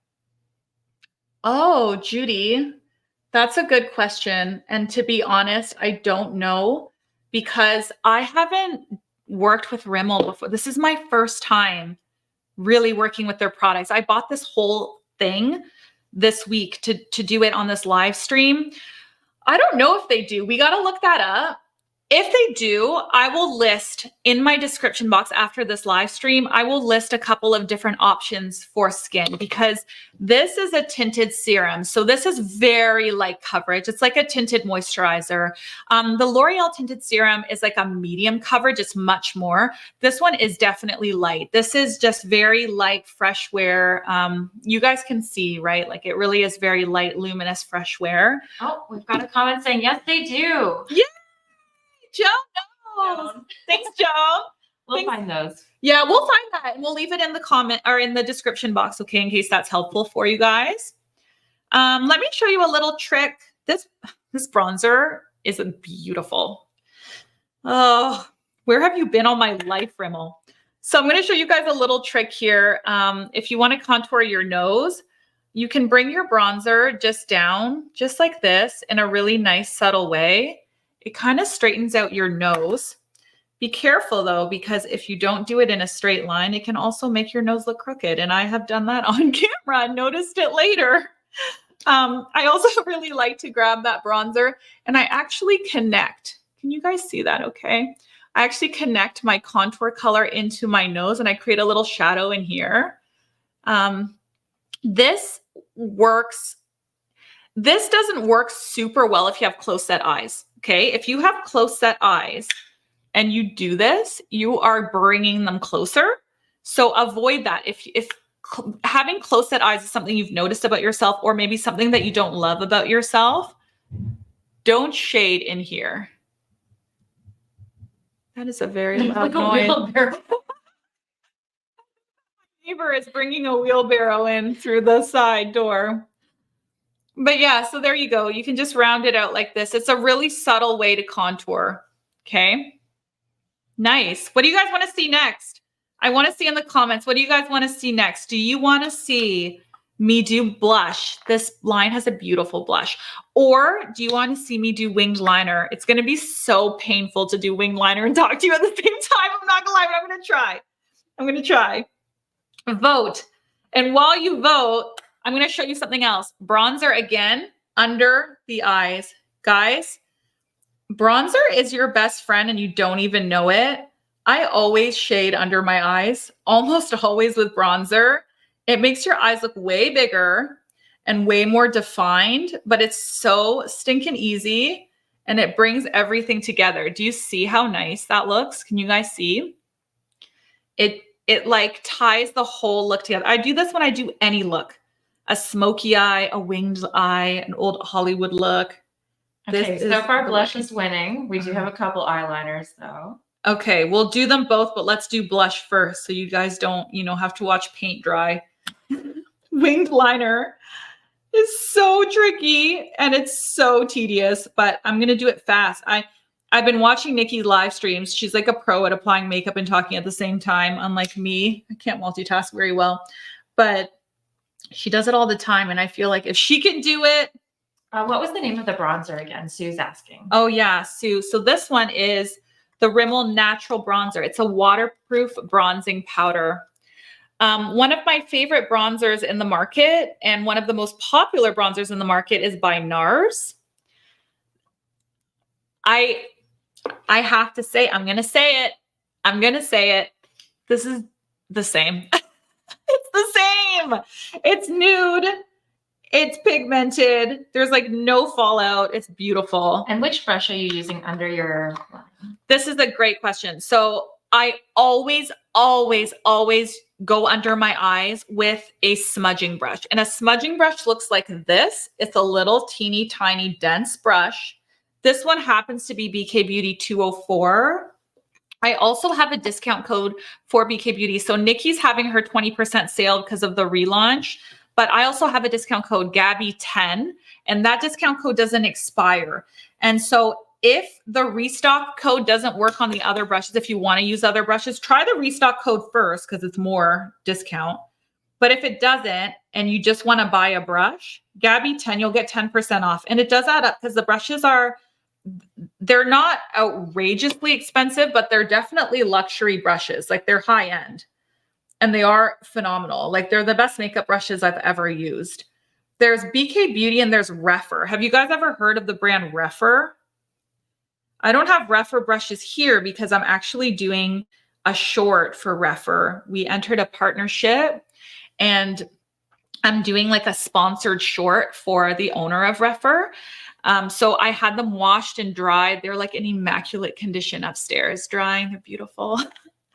Oh, Judy, that's a good question. And to be honest, I don't know, because I haven't worked with Rimmel before. This is my first time really working with their products. I bought this whole thing this week to do it on this live stream. I don't know if they do. We got to look that up. If they do, I will list in my description box after this live stream, I will list a couple of different options for skin, because this is a tinted serum. So this is very light coverage. It's like a tinted moisturizer. The L'Oreal tinted serum is like a medium coverage. It's much more. This one is definitely light. This is just very light, fresh wear. You guys can see, right? Like, it really is very light, luminous, fresh wear. Oh, we've got a comment saying, yes, they do. Yeah. Joe knows. Thanks, Joe. We'll find those. Yeah, we'll find that and we'll leave it in the comment or in the description box, okay, in case that's helpful for you guys. Let me show you a little trick. This bronzer is beautiful. Oh, where have you been all my life, Rimmel? So I'm going to show you guys a little trick here. If you want to contour your nose, you can bring your bronzer just down, just like this, in a really nice, subtle way. It kind of straightens out your nose. Be careful though, because if you don't do it in a straight line, it can also make your nose look crooked. And I have done that on camera and noticed it later. I also really like to grab that bronzer and I actually connect. Can you guys see that? Okay. I actually connect my contour color into my nose and I create a little shadow in here. This works. This doesn't work super well if you have close set eyes. Okay. If you have close set eyes and you do this, you are bringing them closer. So avoid that. If having close set eyes is something you've noticed about yourself, or maybe something that you don't love about yourself, don't shade in here. That is a very loud noise. Neighbor is bringing a wheelbarrow in through the side door. But yeah, so there you go. You can just round it out like this. It's a really subtle way to contour. Okay. Nice. What do you guys want to see next? I want to see in the comments. What do you guys want to see next? Do you want to see me do blush? This line has a beautiful blush. Or do you want to see me do winged liner? It's going to be so painful to do winged liner and talk to you at the same time. I'm not going to lie, but I'm going to try. I'm going to try. Vote. And while you vote, I'm going to show you something else. Bronzer again under the eyes. Guys, bronzer is your best friend and you don't even know it. I always shade under my eyes, almost always with bronzer. It makes your eyes look way bigger and way more defined, but it's so stinking easy and it brings everything together. Do you see how nice that looks? Can you guys see? It like ties the whole look together. I do this when I do any look. A smoky eye, a winged eye, an old Hollywood look. Okay, so far blush is winning. We do have a couple eyeliners though. Okay, we'll do them both, but let's do blush first so you guys don't, have to watch paint dry. Winged liner is so tricky and it's so tedious, but I'm going to do it fast. I've been watching Nikki's live streams. She's like a pro at applying makeup and talking at the same time. Unlike me, I can't multitask very well, but she does it all the time. And I feel like if she can do it. What was the name of the bronzer again? Sue's asking. Oh yeah, Sue. So this one is the Rimmel Natural Bronzer. It's a waterproof bronzing powder. One of my favorite bronzers in the market and one of the most popular bronzers in the market is by NARS. I have to say, I'm going to say it. This is the same. It's the same. It's nude. It's pigmented. There's like no fallout. It's beautiful. And which brush are you using under your line? This is a great question. So I always go under my eyes with a smudging brush. And a smudging brush looks like this. It's a little teeny tiny dense brush. This one happens to be BK Beauty 204. I also have a discount code for BK Beauty. So Nikki's having her 20% sale because of the relaunch. But I also have a discount code Gabby10, and that discount code doesn't expire. And so if the restock code doesn't work on the other brushes, if you want to use other brushes, try the restock code first because it's more discount. But if it doesn't, and you just want to buy a brush, Gabby10, you'll get 10% off. And it does add up because the brushes they're not outrageously expensive, but they're definitely luxury brushes. Like they're high end. And they are phenomenal. Like they're the best makeup brushes I've ever used. There's BK Beauty and there's Rephr. Have you guys ever heard of the brand Rephr? I don't have Rephr brushes here because I'm actually doing a short for Rephr. We entered a partnership and I'm doing like a sponsored short for the owner of Rephr. So I had them washed and dried. They're like in immaculate condition upstairs, drying. They're beautiful.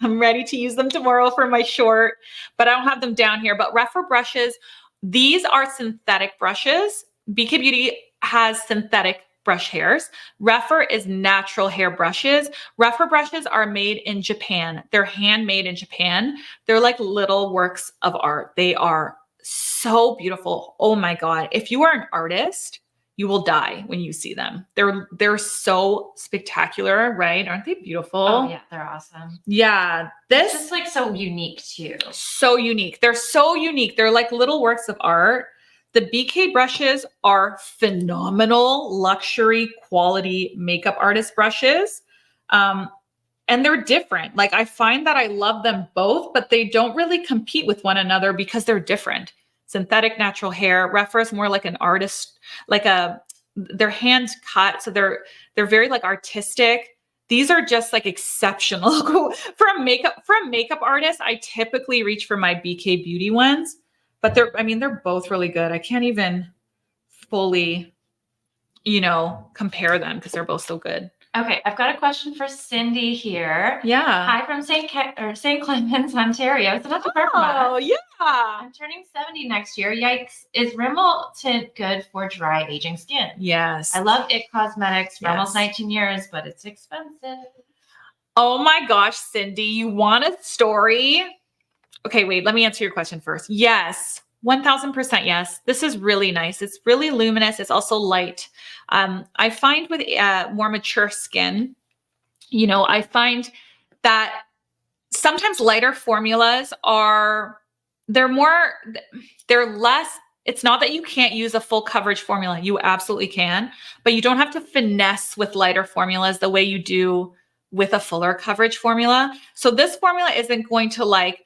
I'm ready to use them tomorrow for my short, but I don't have them down here. But Rephr brushes, these are synthetic brushes. BK Beauty has synthetic brush hairs. Rephr is natural hair brushes. Rephr brushes are made in Japan. They're handmade in Japan. They're like little works of art. They are so beautiful. Oh my God. If you are an artist, you will die when you see them. They're so spectacular, right? Aren't they beautiful? Oh yeah, they're awesome. Yeah. It's just like so unique too. So unique. They're so unique. They're like little works of art. The BK brushes are phenomenal luxury quality makeup artist brushes. And they're different. Like I find that I love them both, but they don't really compete with one another because they're different. Synthetic natural hair. Rephr is more like an artist, they're hand cut. So they're very like artistic. These are just like exceptional. For a makeup artist, I typically reach for my BK Beauty ones, but they're both really good. I can't even fully, compare them because they're both so good. Okay, I've got a question for Cindy here. Yeah. Hi from St. Clements, Ontario. So not too far from us. Oh, yeah. I'm turning 70 next year. Yikes. Is Rimmel tint good for dry aging skin? Yes. I love IT Cosmetics. Yes. Rimmel's 19 years, but it's expensive. Oh my gosh, Cindy, you want a story? Okay, wait, let me answer your question first. Yes, 1000% yes. This is really nice. It's really luminous. It's also light. I find with more mature skin, you know, I find that sometimes lighter formulas they're more, they're less, it's not that you can't use a full coverage formula. You absolutely can, but you don't have to finesse with lighter formulas the way you do with a fuller coverage formula. So this formula isn't going to like,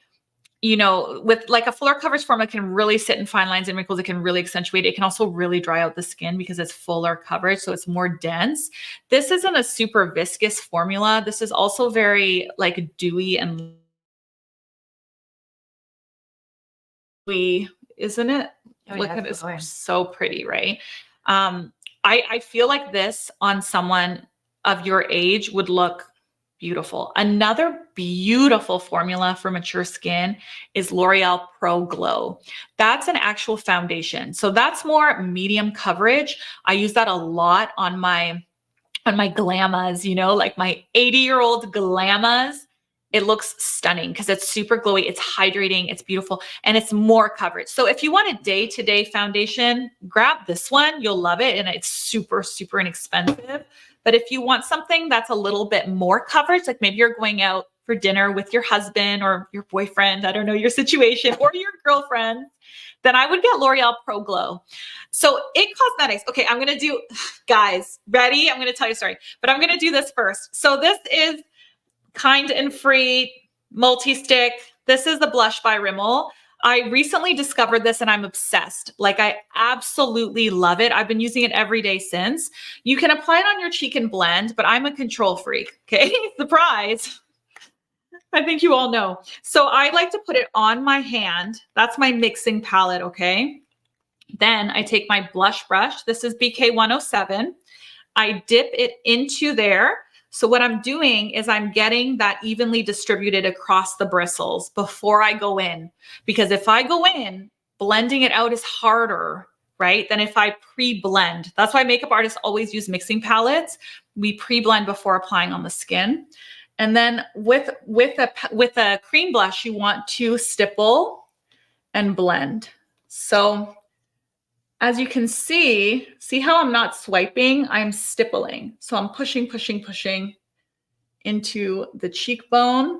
you know, with like a fuller coverage formula can really sit in fine lines and wrinkles. It can really accentuate. It can also really dry out the skin because it's fuller coverage. So it's more dense. This isn't a super viscous formula. This is also very like dewy and isn't it? Oh, Look yeah, at it's it, glowing. it's so pretty, right? I feel like this on someone of your age would look beautiful. Another beautiful formula for mature skin is L'Oreal Pro Glow. That's an actual foundation. So that's more medium coverage. I use that a lot on my glamas, you know, like my 80-year-old glamas. It looks stunning because it's super glowy, it's hydrating, it's beautiful, and it's more coverage. So if you want a day-to-day foundation, grab this one. You'll love it, and it's super, super inexpensive. But if you want something that's a little bit more coverage, like maybe you're going out for dinner with your husband or your boyfriend, I don't know your situation, or your girlfriend, then I would get L'Oreal Pro Glow. So IT Cosmetics. Okay, I'm going to do, guys, ready? I'm going to tell you a story, but I'm going to do this first. So this is Kind and Free multi-stick. This is the blush by Rimmel. I recently discovered this and I'm obsessed. Like I absolutely love it. I've been using it every day since. You can apply it on your cheek and blend, but I'm a control freak. Okay, surprise. I think you all know. So I like to put it on my hand. That's my mixing palette, okay? Then I take my blush brush. This is BK 107. I dip it into there. So what I'm doing is I'm getting that evenly distributed across the bristles before I go in. Because if I go in, blending it out is harder, right? Than if I pre-blend. That's why makeup artists always use mixing palettes. We pre-blend before applying on the skin. And then with a cream blush, you want to stipple and blend. So as you can see how I'm not swiping, I'm stippling. So I'm pushing, pushing, pushing into the cheekbone.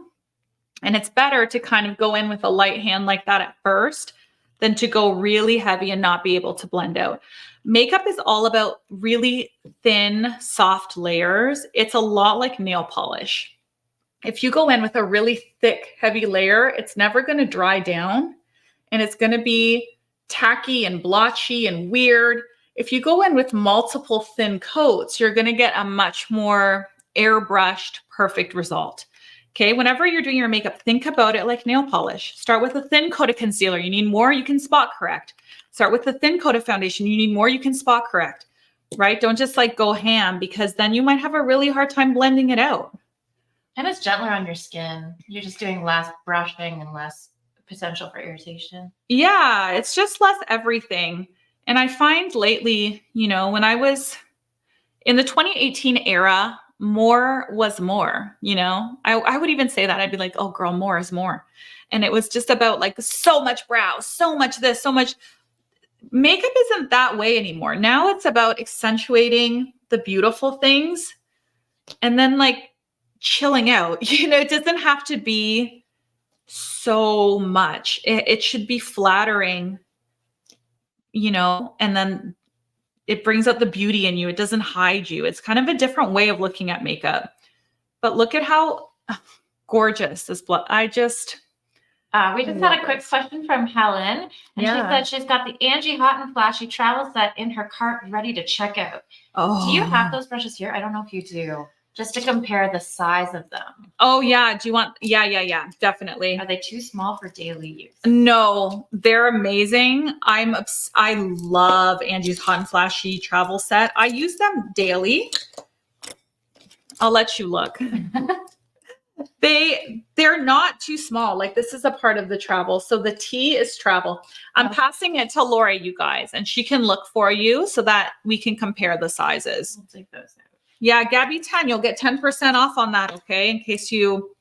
And it's better to kind of go in with a light hand like that at first than to go really heavy and not be able to blend out. Makeup is all about really thin, soft layers. It's a lot like nail polish. If you go in with a really thick, heavy layer, it's never going to dry down and it's going to be tacky and blotchy and weird. If you go in with multiple thin coats, you're going to get a much more airbrushed, perfect result. Okay, whenever you're doing your makeup, think about it like nail polish. Start with a thin coat of concealer. You need more, you can spot correct. Start with a thin coat of foundation. You need more, you can spot correct, right? Don't just like go ham because then you might have a really hard time blending it out. And it's gentler on your skin. You're just doing less brushing and less potential for irritation. Yeah, it's just less everything. And I find lately, you know, when I was in the 2018 era, more was more, you know, I would even say that. I'd be like, oh girl, more is more. And it was just about like so much brow, so much this, so much. Makeup isn't that way anymore. Now it's about accentuating the beautiful things and then like chilling out. You know, it doesn't have to be so much. It should be flattering, you know, and then it brings out the beauty in you. It doesn't hide you. It's kind of a different way of looking at makeup. But look at how gorgeous this blood. We just had a quick question from Helen. And she said she's got the Angie Hot and Flashy travel set in her cart ready to check out. Oh. Do you have those brushes here? I don't know if you do. Just to compare the size of them. Oh yeah. Do you want? Yeah, definitely. Are they too small for daily use? No, they're amazing. I love Angie's Hot and Flashy travel set. I use them daily. I'll let you look. They're not too small. Like this is a part of the travel. So the T is travel. I'm passing it to Lori, you guys, and she can look for you so that we can compare the sizes. I'll take those out. Yeah, Gabby 10, you'll get 10% off on that, okay? In case you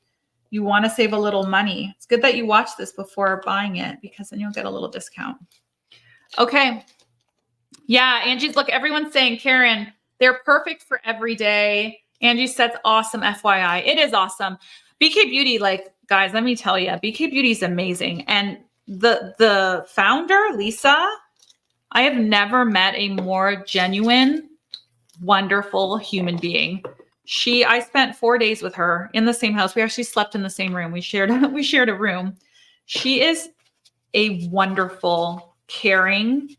You want to save a little money. It's good that you watch this before buying it because then you'll get a little discount. Okay. Yeah, Angie's, look, everyone's saying, Karen, they're perfect for every day. Angie says, awesome, FYI. It is awesome. BK Beauty, like, guys, let me tell you, BK Beauty is amazing. And the founder, Lisa, I have never met a more genuine, wonderful human being. I spent 4 days with her in the same house. We actually slept in the same room. We shared a room. She is a wonderful, caring,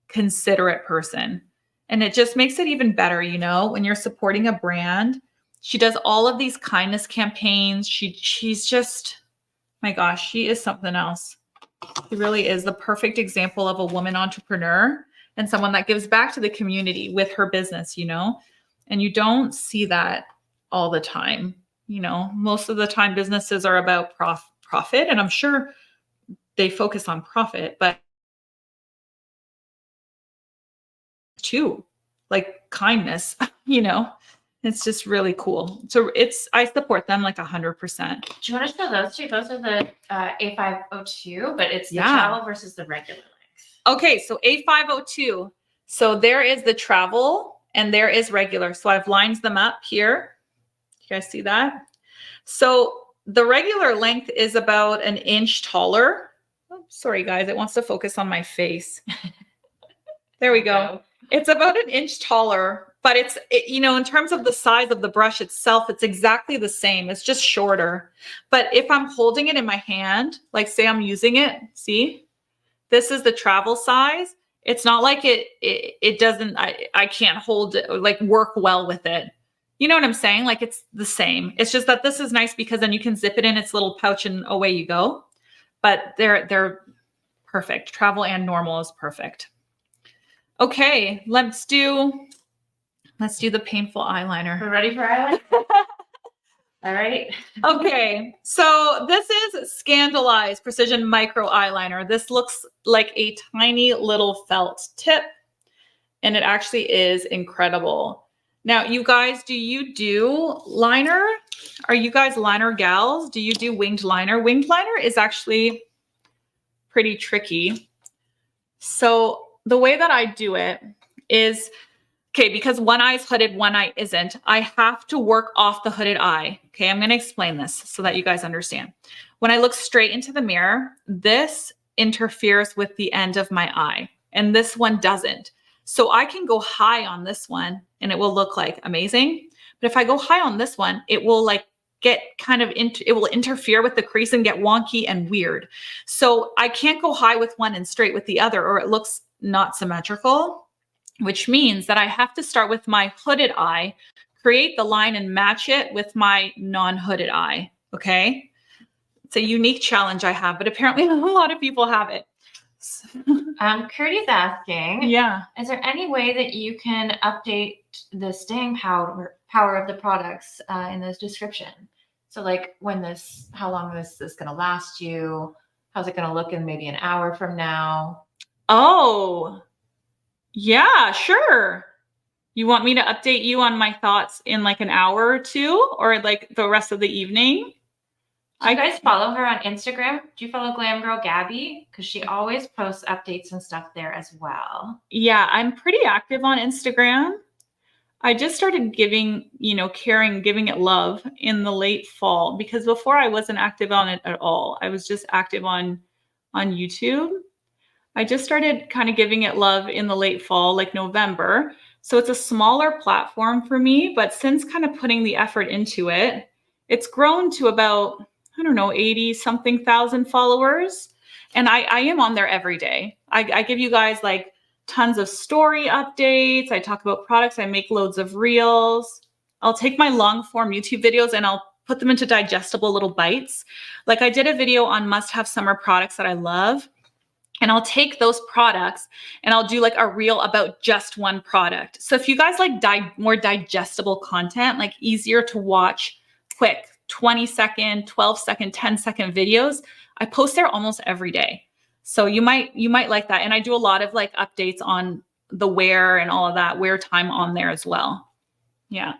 considerate person. And it just makes it even better, you know, when you're supporting a brand. She does all of these kindness campaigns. She's just, my gosh, she is something else. She really is the perfect example of a woman entrepreneur and someone that gives back to the community with her business, you know, and you don't see that all the time. You know, most of the time businesses are about profit, and I'm sure they focus on profit, but too, like kindness, you know, it's just really cool. So I support them like 100%. Do you want to show those two? Those are the A502, but it's the Yeah. travel versus the regular length. Okay, so A502. So there is the travel and there is regular. So I've lined them up here. You guys see that? So the regular length is about an inch taller. Oh, sorry, guys, it wants to focus on my face. There we go. It's about an inch taller, but you know, in terms of the size of the brush itself, it's exactly the same. It's just shorter. But if I'm holding it in my hand, like say I'm using it, see, this is the travel size. It's not like it doesn't, I can't hold it, like work well with it. You know what I'm saying? Like it's the same. It's just that this is nice because then you can zip it in its little pouch and away you go. But they're perfect. Travel and normal is perfect. Okay, let's do the painful eyeliner. We're ready for eyeliner? All right. Okay, so this is Scandalized Precision Micro Eyeliner. This looks like a tiny little felt tip, and it actually is incredible. Now, you guys, do you do liner? Are you guys liner gals? Do you do winged liner? Winged liner is actually pretty tricky. So the way that I do it is, okay, because one eye is hooded, one eye isn't, I have to work off the hooded eye. Okay, I'm going to explain this so that you guys understand. When I look straight into the mirror, this interferes with the end of my eye, and this one doesn't. So I can go high on this one and it will look like amazing. But if I go high on this one, it will like get kind of it will interfere with the crease and get wonky and weird. So I can't go high with one and straight with the other, or it looks not symmetrical, which means that I have to start with my hooded eye, create the line and match it with my non-hooded eye. Okay. It's a unique challenge I have, but apparently a lot of people have it. Curdy's asking, Yeah. is there any way that you can update the staying power of the products in this description? So like how long this is going to last you? How's it going to look in maybe an hour from now? Oh, yeah, sure. You want me to update you on my thoughts in like an hour or two, or like the rest of the evening? Do you guys follow her on Instagram? Do you follow Glam Girl Gabby? Because she always posts updates and stuff there as well. Yeah, I'm pretty active on Instagram. I just started giving it love in the late fall, because before I wasn't active on it at all. I was just active on YouTube. I just started kind of giving it love in the late fall, like November. So it's a smaller platform for me, but since kind of putting the effort into it, it's grown to about, I don't know, 80 something thousand followers. And I am on there every day. I give you guys like tons of story updates. I talk about products. I make loads of reels. I'll take my long form YouTube videos and I'll put them into digestible little bites. Like I did a video on must-have summer products that I love. And I'll take those products and I'll do like a reel about just one product. So if you guys like more digestible content, like easier to watch, quick, 20-second, 12-second, 10-second videos, I post there almost every day. So you might like that. And I do a lot of like updates on the wear and all of that, wear time on there as well. Yeah.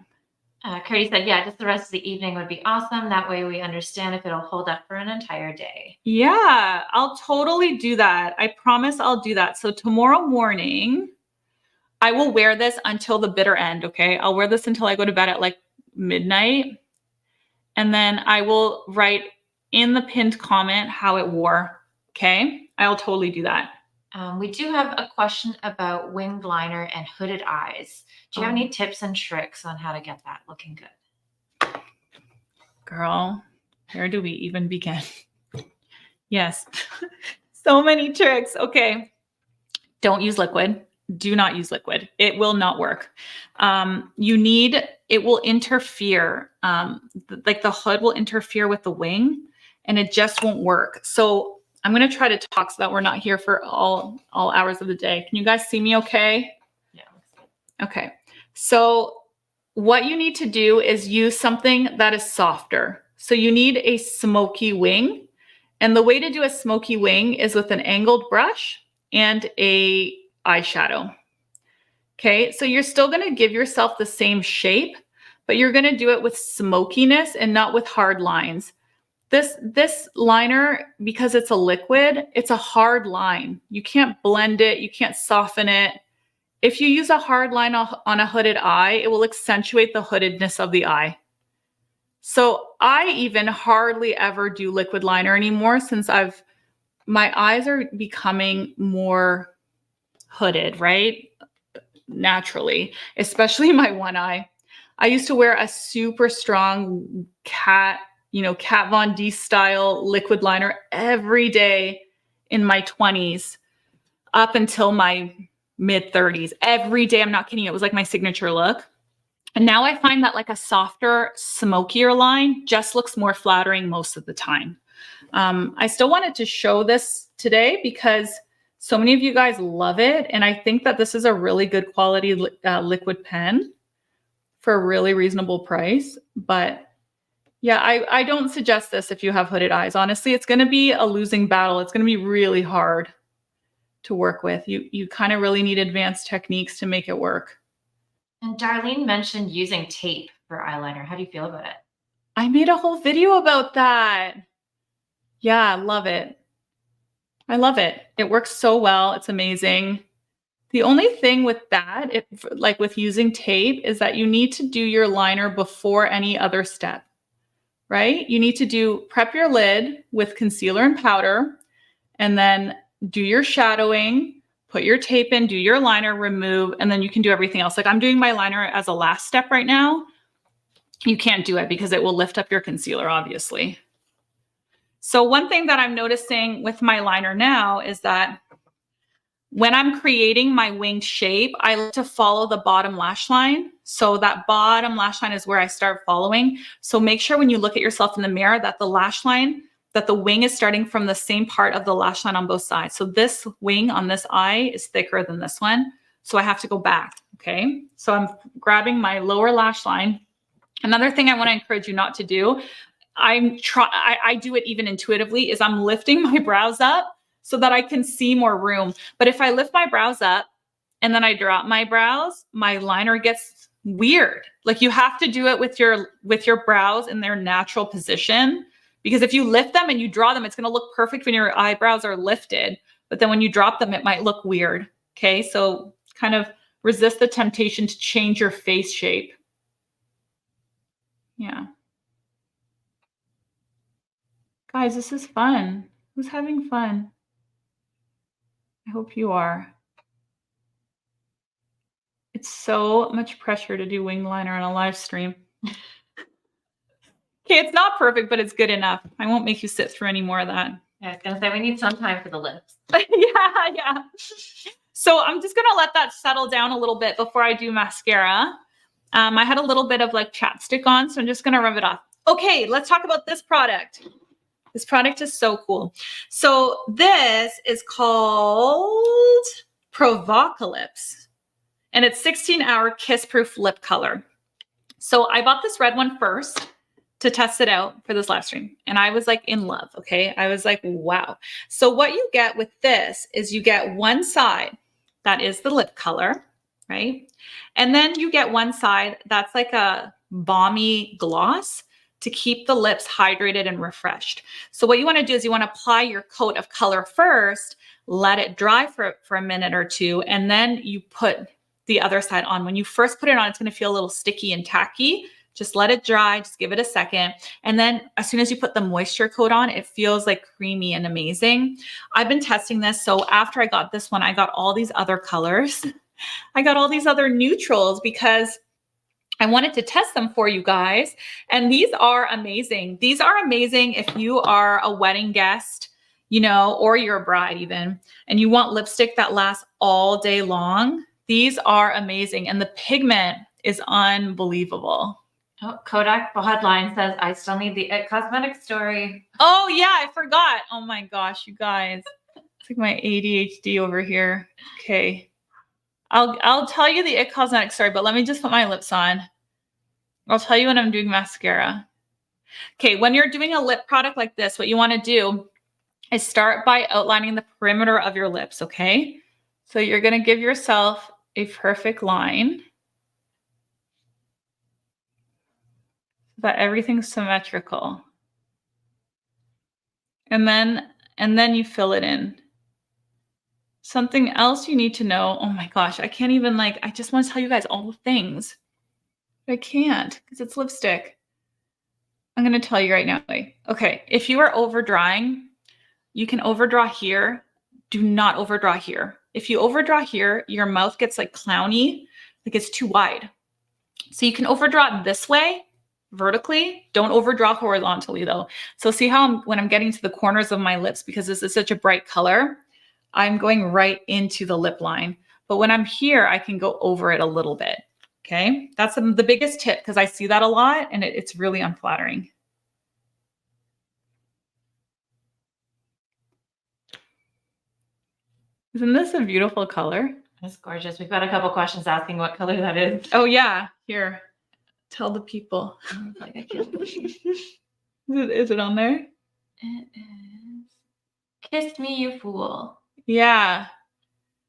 Curdy said, yeah, just the rest of the evening would be awesome. That way we understand if it'll hold up for an entire day. Yeah, I'll totally do that. I promise I'll do that. So tomorrow morning, I will wear this until the bitter end, okay? I'll wear this until I go to bed at like midnight. And then I will write in the pinned comment how it wore, okay? I'll totally do that. We do have a question about winged liner and hooded eyes. Do you have Oh. any tips and tricks on how to get that looking good? Girl, where do we even begin? Yes, so many tricks. Okay, don't use liquid. Do not use liquid. It will not work. It will interfere. Like the hood will interfere with the wing and it just won't work. So I'm going to try to talk so that we're not here for all hours of the day. Can you guys see me okay? Yeah. Okay. So what you need to do is use something that is softer. So you need a smoky wing. And the way to do a smoky wing is with an angled brush and a eyeshadow. Okay, so you're still going to give yourself the same shape, but you're going to do it with smokiness and not with hard lines. This liner, because it's a liquid, it's a hard line. You can't blend it, you can't soften it. If you use a hard line on a hooded eye, it will accentuate the hoodedness of the eye. So I even hardly ever do liquid liner anymore since my eyes are becoming more hooded, right? Naturally, especially my one eye. I used to wear a super strong Kat Von D style liquid liner every day in my 20s up until my mid 30s. Every day, I'm not kidding. It was like my signature look. And now I find that like a softer, smokier line just looks more flattering most of the time. I still wanted to show this today because so many of you guys love it. And I think that this is a really good quality liquid pen for a really reasonable price. But yeah, I don't suggest this if you have hooded eyes. Honestly, it's going to be a losing battle. It's going to be really hard to work with. You kind of really need advanced techniques to make it work. And Darlene mentioned using tape for eyeliner. How do you feel about it? I made a whole video about that. Yeah, I love it. I love it. It works so well. It's amazing. The only thing with that, like with using tape, is that you need to do your liner before any other step, right? You need to prep your lid with concealer and powder, and then do your shadowing, put your tape in, do your liner, remove, and then you can do everything else. Like I'm doing my liner as a last step right now. You can't do it because it will lift up your concealer, obviously. So one thing that I'm noticing with my liner now is that when I'm creating my winged shape, I like to follow the bottom lash line. So that bottom lash line is where I start following. So make sure when you look at yourself in the mirror that the wing is starting from the same part of the lash line on both sides. So this wing on this eye is thicker than this one. So I have to go back, okay? So I'm grabbing my lower lash line. Another thing I want to encourage you not to do, I do it even intuitively, is I'm lifting my brows up so that I can see more room. But if I lift my brows up and then I drop my brows, my liner gets weird. Like you have to do it with your brows in their natural position, because if you lift them and you draw them, it's going to look perfect when your eyebrows are lifted. But then when you drop them, it might look weird. Okay, so kind of resist the temptation to change your face shape. Yeah. Guys, this is fun. Who's having fun? I hope you are. It's so much pressure to do wing liner on a live stream. Okay, it's not perfect, but it's good enough. I won't make you sit through any more of that. I was gonna say we need some time for the lips. Yeah. So I'm just gonna let that settle down a little bit before I do mascara. I had a little bit of like chapstick on, so I'm just gonna rub it off. Okay, let's talk about this product. This product is so cool. So this is called Provocalypse, and it's 16-hour kiss-proof lip color. So I bought this red one first to test it out for this live stream, and I was like in love, okay? I was like, wow. So what you get with this is you get one side that is the lip color, right? And then you get one side that's like a balmy gloss to keep the lips hydrated and refreshed. So what you want to do is you want to apply your coat of color first, let it dry for a minute or two, and then you put the other side on. When you first put it on, it's going to feel a little sticky and tacky. Just let it dry, just give it a second. And then as soon as you put the moisture coat on, it feels like creamy and amazing. I've been testing this. So after I got this one, I got all these other colors. I got all these other neutrals because I wanted to test them for you guys. And these are amazing. These are amazing if you are a wedding guest, you know, or you're a bride even, and you want lipstick that lasts all day long. These are amazing. And the pigment is unbelievable. Oh, Kodak Headline says, I still need the It Cosmetics story. Oh yeah, I forgot. Oh my gosh, you guys. It's like my ADHD over here. Okay. I'll tell you the It Cosmetics story, but let me just put my lips on. I'll tell you when I'm doing mascara. Okay, when you're doing a lip product like this, what you want to do is start by outlining the perimeter of your lips, okay? So you're going to give yourself a perfect line so that everything's symmetrical. And then you fill it in. Something else you need to know, oh my gosh, I can't even I just want to tell you guys all the things. But I can't because it's lipstick. I'm going to tell you right now. Okay, if you are over drying, you can overdraw here. Do not overdraw here. If you overdraw here, your mouth gets like clowny, like it's too wide. So you can overdraw it this way, vertically. Don't overdraw horizontally though. So see how when I'm getting to the corners of my lips, because this is such a bright color, I'm going right into the lip line. But when I'm here, I can go over it a little bit. Okay, that's the biggest tip because I see that a lot and it's really unflattering. Isn't this a beautiful color? It's gorgeous. We've got a couple questions asking what color that is. Oh yeah, here, tell the people. Like, I can't believe Is it on there? it is. Kiss Me, You Fool. Yeah.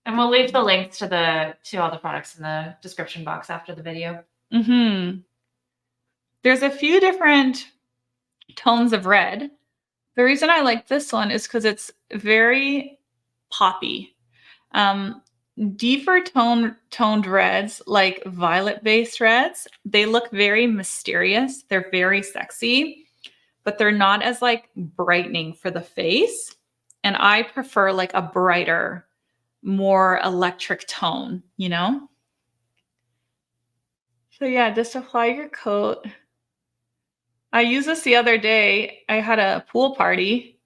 And we'll leave the links to all the products in the description box after the video. There's a few different tones of red. The reason I like this one is because it's very poppy. Deeper toned reds, like violet-based reds, they look very mysterious. They're very sexy, but they're not as brightening for the face. And I prefer like a brighter, more electric tone, you know? So yeah, just apply your coat. I used this the other day. I had a pool party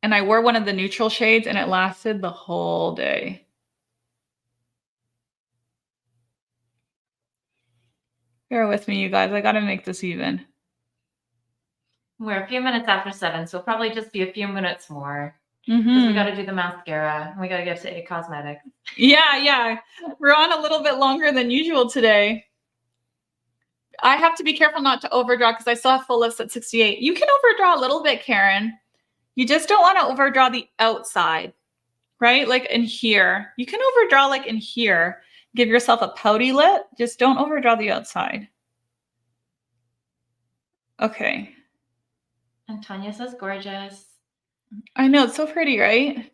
and I wore one of the neutral shades and it lasted the whole day. Bear with me, you guys. I got to make this even. We're a few minutes after 7, so it'll probably just be a few minutes more. Because we got to do the mascara and we got to get to It Cosmetics. Yeah. We're on a little bit longer than usual today. I have to be careful not to overdraw because I still have full lips at 68. You can overdraw a little bit, Karen. You just don't want to overdraw the outside, right? Like in here. You can overdraw like in here. Give yourself a pouty lip. Just don't overdraw the outside. Okay. And Tanya says gorgeous. I know, it's so pretty, right?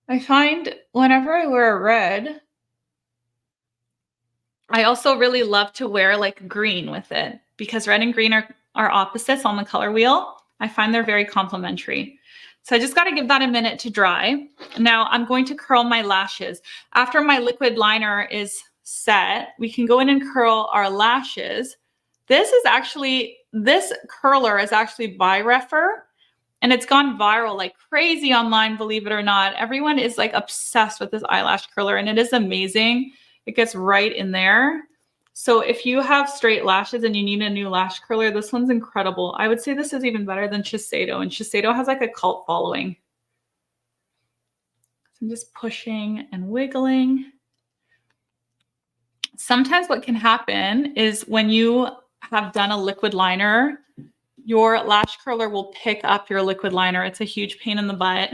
I find whenever I wear a red, I also really love to wear like green with it because red and green are opposites on the color wheel. I find they're very complementary. So I just got to give that a minute to dry. Now I'm going to curl my lashes. After my liquid liner is set, we can go in and curl our lashes. This curler is actually by Rephr. And it's gone viral like crazy online, believe it or not. Everyone is like obsessed with this eyelash curler and it is amazing. It gets right in there. So if you have straight lashes and you need a new lash curler, this one's incredible. I would say this is even better than Shiseido, and Shiseido has like a cult following. So I'm just pushing and wiggling. Sometimes what can happen is when you have done a liquid liner, your lash curler will pick up your liquid liner. It's a huge pain in the butt.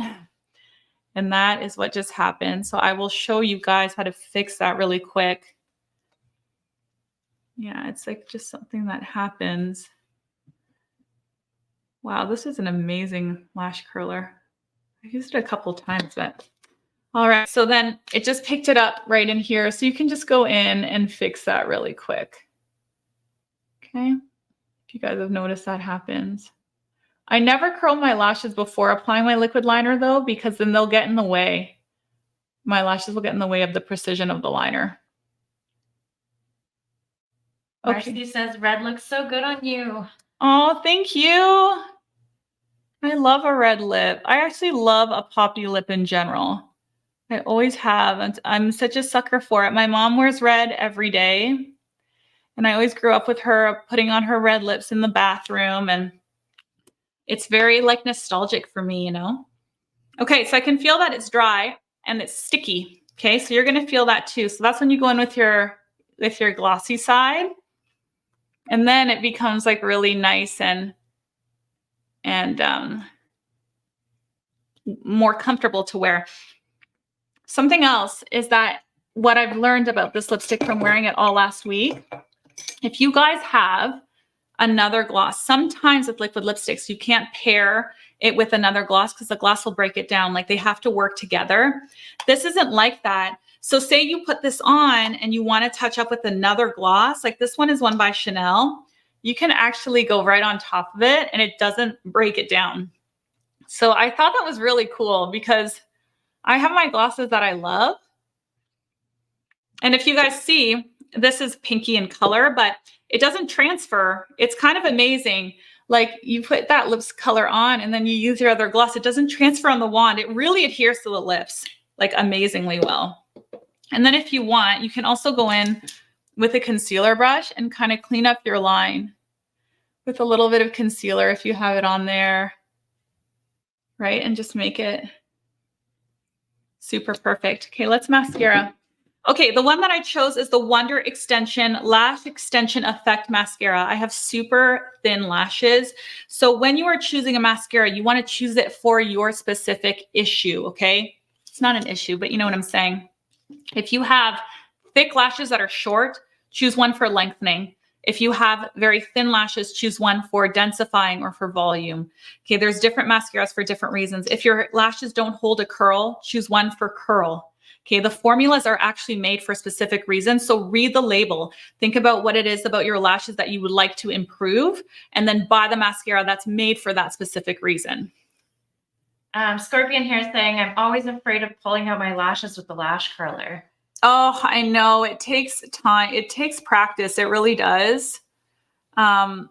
And that is what just happened. So I will show you guys how to fix that really quick. Yeah, it's like just something that happens. Wow, this is an amazing lash curler. I've used it a couple times, but all right. So then it just picked it up right in here. So you can just go in and fix that really quick. Okay. If you guys have noticed that happens. I never curl my lashes before applying my liquid liner though, because then they'll get in the way. My lashes will get in the way of the precision of the liner. Okay. Marcy says red looks so good on you. Oh, thank you. I love a red lip. I actually love a poppy lip in general. I always have. And I'm such a sucker for it. My mom wears red every day. And I always grew up with her putting on her red lips in the bathroom. And it's very like nostalgic for me, you know? Okay, so I can feel that it's dry and it's sticky. Okay, so you're gonna feel that too. So that's when you go in with your glossy side. And then it becomes like really nice and more comfortable to wear. Something else is that what I've learned about this lipstick from wearing it all last week, if you guys have another gloss, sometimes with liquid lipsticks, you can't pair it with another gloss because the gloss will break it down. Like they have to work together. This isn't like that. So say you put this on and you want to touch up with another gloss, like this one is one by Chanel. You can actually go right on top of it and it doesn't break it down. So I thought that was really cool because I have my glosses that I love. And if you guys see, this is pinky in color, but it doesn't transfer. It's kind of amazing. Like you put that lips color on and then you use your other gloss. It doesn't transfer on the wand. It really adheres to the lips like amazingly well. And then if you want, you can also go in with a concealer brush and kind of clean up your line with a little bit of concealer if you have it on there, right? And just make it super perfect. Okay, let's mascara. Okay, the one that I chose is the Wonder Extension Lash Extension Effect Mascara. I have super thin lashes. So when you are choosing a mascara, you want to choose it for your specific issue, okay? It's not an issue, but you know what I'm saying. If you have thick lashes that are short, choose one for lengthening. If you have very thin lashes, choose one for densifying or for volume. Okay, there's different mascaras for different reasons. If your lashes don't hold a curl, choose one for curl. Okay, the formulas are actually made for specific reasons. So read the label. Think about what it is about your lashes that you would like to improve, and then buy the mascara that's made for that specific reason. Scorpion here saying, I'm always afraid of pulling out my lashes with the lash curler. Oh, I know. It takes time. It takes practice. It really does. It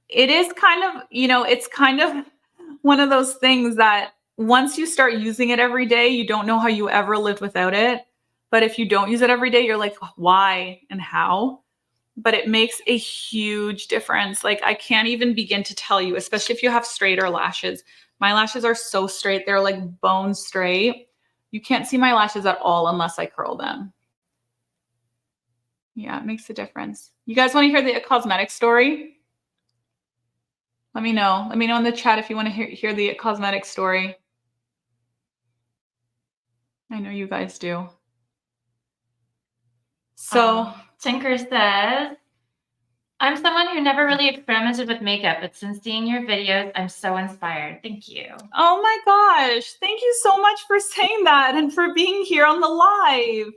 is kind of, you know, it's kind of one of those things that once you start using it every day, you don't know how you ever lived without it. But if you don't use it every day, you're like, why and how? But it makes a huge difference. Like I can't even begin to tell you, especially if you have straighter lashes. My lashes are so straight. They're like bone straight. You can't see my lashes at all unless I curl them. Yeah, it makes a difference. You guys want to hear the cosmetic story? Let me know. Let me know in the chat if you want to hear the cosmetic story. I know you guys do. So Tinker says, I'm someone who never really experimented with makeup, but since seeing your videos, I'm so inspired. Thank you. Oh my gosh. Thank you so much for saying that and for being here on the live.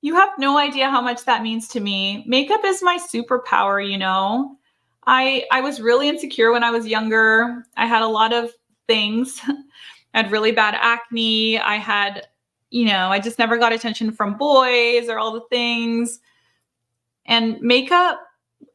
You have no idea how much that means to me. Makeup is my superpower, you know. I was really insecure when I was younger. I had a lot of things. I had really bad acne. I had, you know, I just never got attention from boys or all the things. And makeup,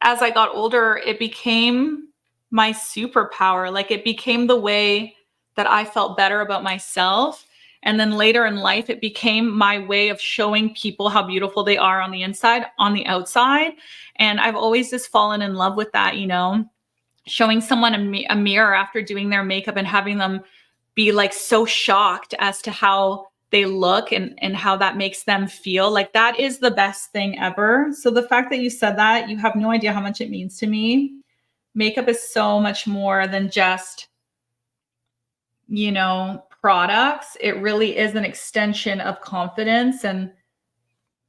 as I got older, it became my superpower. Like it became the way that I felt better about myself. And then later in life, it became my way of showing people how beautiful they are on the inside, on the outside. And I've always just fallen in love with that, you know, showing someone a mirror after doing their makeup and having them be like so shocked as to how they look and how that makes them feel. Like that is the best thing ever. So the fact that you said that, you have no idea how much it means to me. Makeup is so much more than just, you know, products. It really is an extension of confidence. And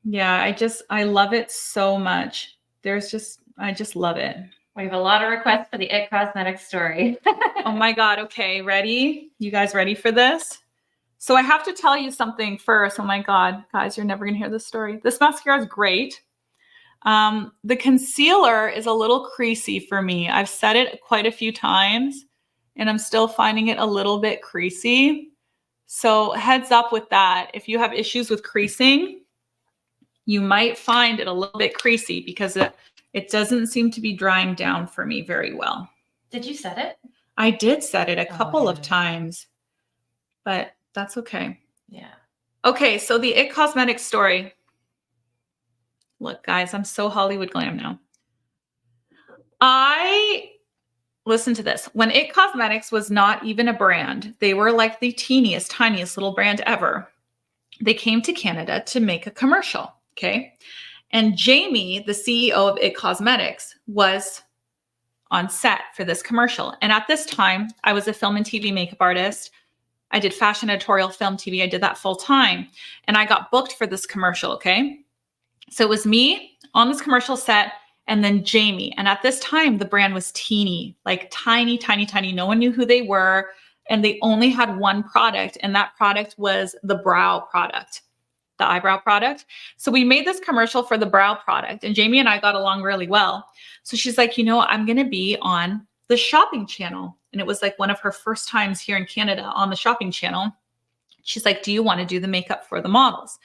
yeah, I love it so much. I just love it. We have a lot of requests for the It Cosmetics story. Oh my God. Okay. Ready? You guys ready for this? So I have to tell you something first. Oh my God, guys, you're never going to hear this story. This mascara is great. The concealer is a little creasy for me. I've said it quite a few times and I'm still finding it a little bit creasy. So heads up with that. If you have issues with creasing, you might find it a little bit creasy because it doesn't seem to be drying down for me very well. Did you set it? I did set it a couple of yeah. times, but that's okay. Yeah. Okay, so the It Cosmetics story. Look, guys, I'm so Hollywood glam now. Listen to this. When It Cosmetics was not even a brand, they were like the teeniest, tiniest little brand ever. They came to Canada to make a commercial, okay? And Jamie, the CEO of It Cosmetics, was on set for this commercial. And at this time, I was a film and TV makeup artist. I did fashion editorial, film, TV. I did that full time. And I got booked for this commercial, okay? So it was me on this commercial set and then Jamie. And at this time, the brand was teeny, like tiny, tiny, tiny. No one knew who they were. And they only had one product. And that product was the brow product, the eyebrow product. So we made this commercial for the brow product. And Jamie and I got along really well. So she's like, I'm going to be on the shopping channel. And it was like one of her first times here in Canada on the shopping channel. She's like, do you want to do the makeup for the models?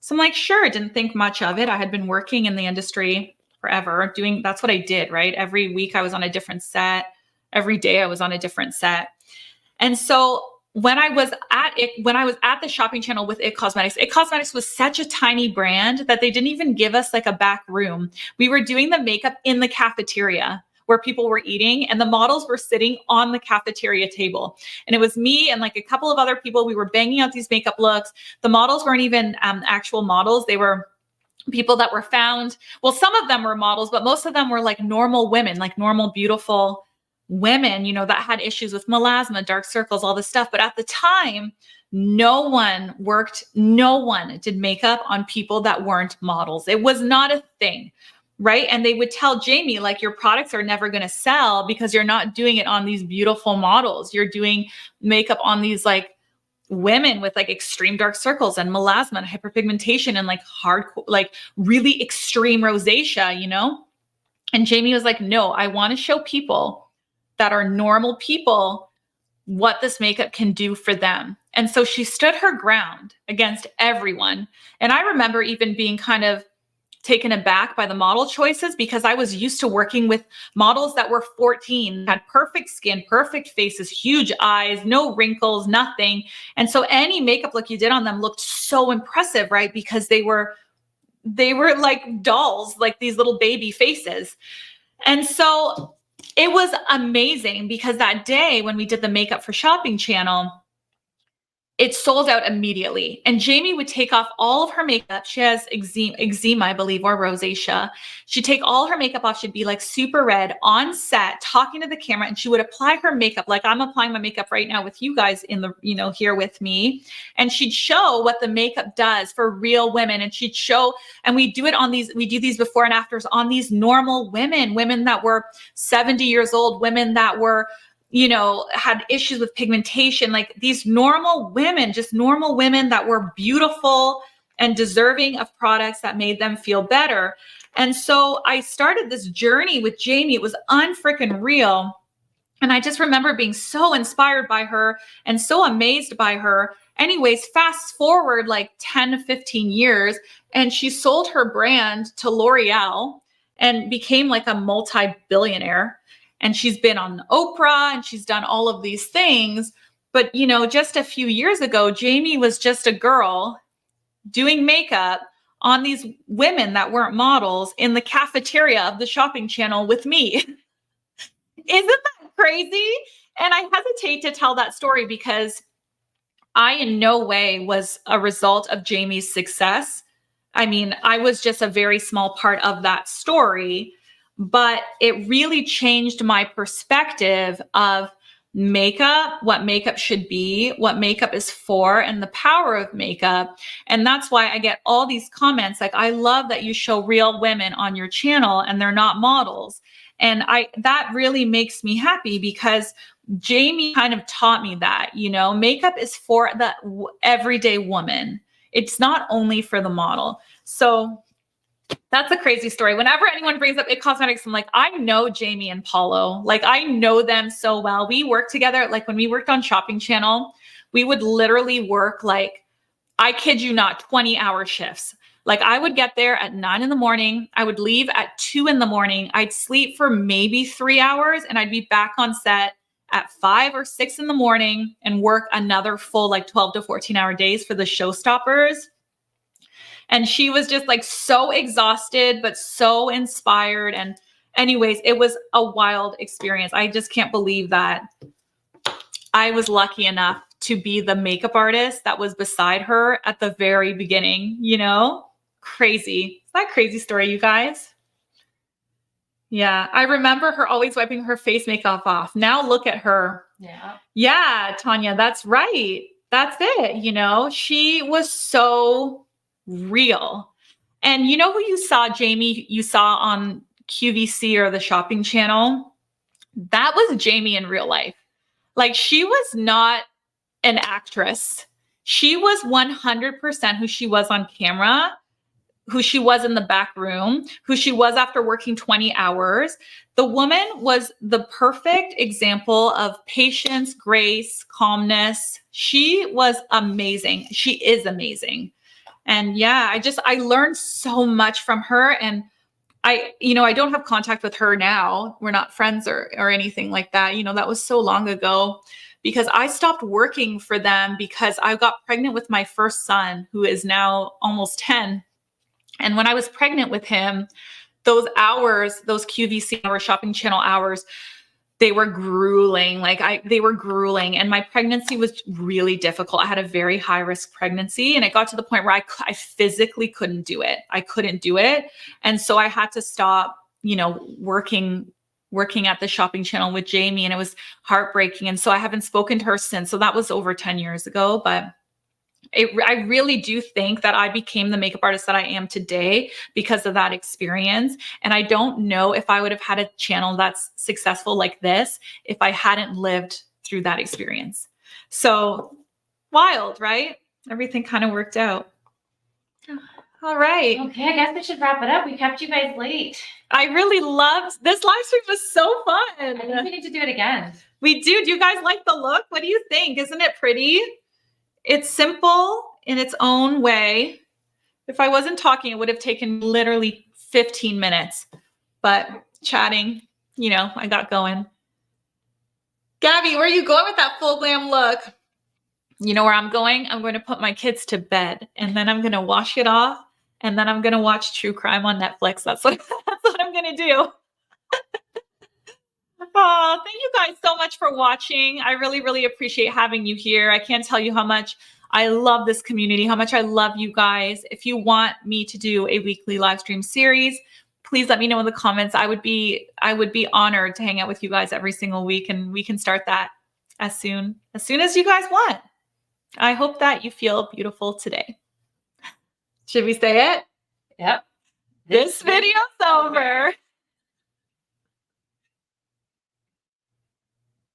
So I'm like, sure. Didn't think much of it. I had been working in the industry forever that's what I did, right? Every week I was on a different set. Every day I was on a different set. And so when I was at the shopping channel with It Cosmetics was such a tiny brand that they didn't even give us like a back room. We were doing the makeup in the cafeteria where people were eating and the models were sitting on the cafeteria table. And it was me and like a couple of other people. We were banging out these makeup looks. The models weren't even actual models. They were people that were found. Well, some of them were models, but most of them were like normal women, like normal, beautiful women, that had issues with melasma, dark circles, all this stuff. But at the time, no one did makeup on people that weren't models. It was not a thing. Right. And they would tell Jamie, like, your products are never going to sell because you're not doing it on these beautiful models. You're doing makeup on these like women with like extreme dark circles and melasma and hyperpigmentation and like hardcore, like really extreme rosacea, And Jamie was like, no, I want to show people that are normal people what this makeup can do for them. And so she stood her ground against everyone. And I remember even being kind of taken aback by the model choices because I was used to working with models that were 14, had perfect skin, perfect faces, huge eyes, no wrinkles, nothing. And so any makeup look you did on them looked so impressive, right? Because they were like dolls, like these little baby faces. And so it was amazing because that day when we did the makeup for Shopping Channel, it sold out immediately. And Jamie would take off all of her makeup. She has eczema, I believe, or rosacea. She'd take all her makeup off. She'd be like super red on set, talking to the camera, and she would apply her makeup like I'm applying my makeup right now with you guys in the, here with me. And she'd show what the makeup does for real women. And she'd show, and we do these before and afters on these normal women that were 70 years old, women that were had issues with pigmentation, like these normal women, just normal women that were beautiful and deserving of products that made them feel better. And so I started this journey with Jamie. It was unfreaking real. And I just remember being so inspired by her and so amazed by her. Anyways, fast forward like 10 to 15 years, and she sold her brand to L'Oreal and became like a multi-billionaire. And she's been on Oprah and she's done all of these things. But, just a few years ago, Jamie was just a girl doing makeup on these women that weren't models in the cafeteria of the Shopping Channel with me. Isn't that crazy? And I hesitate to tell that story because I in no way was a result of Jamie's success. I mean, I was just a very small part of that story. But it really changed my perspective of makeup, what makeup should be, what makeup is for, and the power of makeup. And that's why I get all these comments like, I love that you show real women on your channel and they're not models. And that really makes me happy because Jamie kind of taught me that, you know, makeup is for the everyday woman. It's not only for the model. So that's a crazy story. Whenever anyone brings up It Cosmetics, I'm like, I know Jamie and Paulo. Like, I know them so well. We work together. Like, when we worked on Shopping Channel, we would literally work, like, I kid you not, 20-hour shifts. Like, I would get there at 9 in the morning. I would leave at 2 in the morning. I'd sleep for maybe 3 hours, and I'd be back on set at 5 or 6 in the morning and work another full, like, 12 to 14-hour days for the showstoppers. And she was just like so exhausted, but so inspired. And anyways, it was a wild experience. I just can't believe that I was lucky enough to be the makeup artist that was beside her at the very beginning, you know? Crazy. Is that a crazy story, you guys? Yeah. I remember her always wiping her face makeup off. Now look at her. Yeah. Yeah, Tanya, that's right. That's it. You know, she was so real. And you know who you saw, Jamie, you saw on QVC or the Shopping Channel? That was Jamie in real life. Like, she was not an actress. She was 100% who she was on camera, who she was in the back room, who she was after working 20 hours. The woman was the perfect example of patience, grace, calmness. She was amazing. She is amazing. And yeah, I learned so much from her. And I don't have contact with her now. We're not friends or anything like that. You know, that was so long ago because I stopped working for them because I got pregnant with my first son, who is now almost 10. And when I was pregnant with him, those hours, those QVC hours, Shopping Channel hours, they were grueling. They were grueling. And my pregnancy was really difficult. I had a very high risk pregnancy. And it got to the point where I physically couldn't do it. I couldn't do it. And so I had to stop, you know, working at the Shopping Channel with Jamie, and it was heartbreaking. And so I haven't spoken to her since. So that was over 10 years ago, but I really do think that I became the makeup artist that I am today because of that experience. And I don't know if I would have had a channel that's successful like this if I hadn't lived through that experience. So wild, right? Everything kind of worked out. All right. Okay, I guess we should wrap it up. We kept you guys late. I really loved this live stream. Was so fun. I think we need to do it again. We do. Do you guys like the look? What do you think? Isn't it pretty? It's simple in its own way. If I wasn't talking, it would have taken literally 15 minutes, but chatting, you know, I got going. Gabby, where are you going with that full glam look? You know where I'm going? I'm going to put my kids to bed and then I'm going to wash it off and then I'm going to watch true crime on Netflix. That's what I'm going to do. Oh, thank you guys so much for watching. I really, really appreciate having you here. I can't tell you how much I love this community, how much I love you guys. If you want me to do a weekly live stream series, please let me know in the comments. I would be honored to hang out with you guys every single week, and we can start that as soon as you guys want. I hope that you feel beautiful today. Should we say it? Yep. This video's over.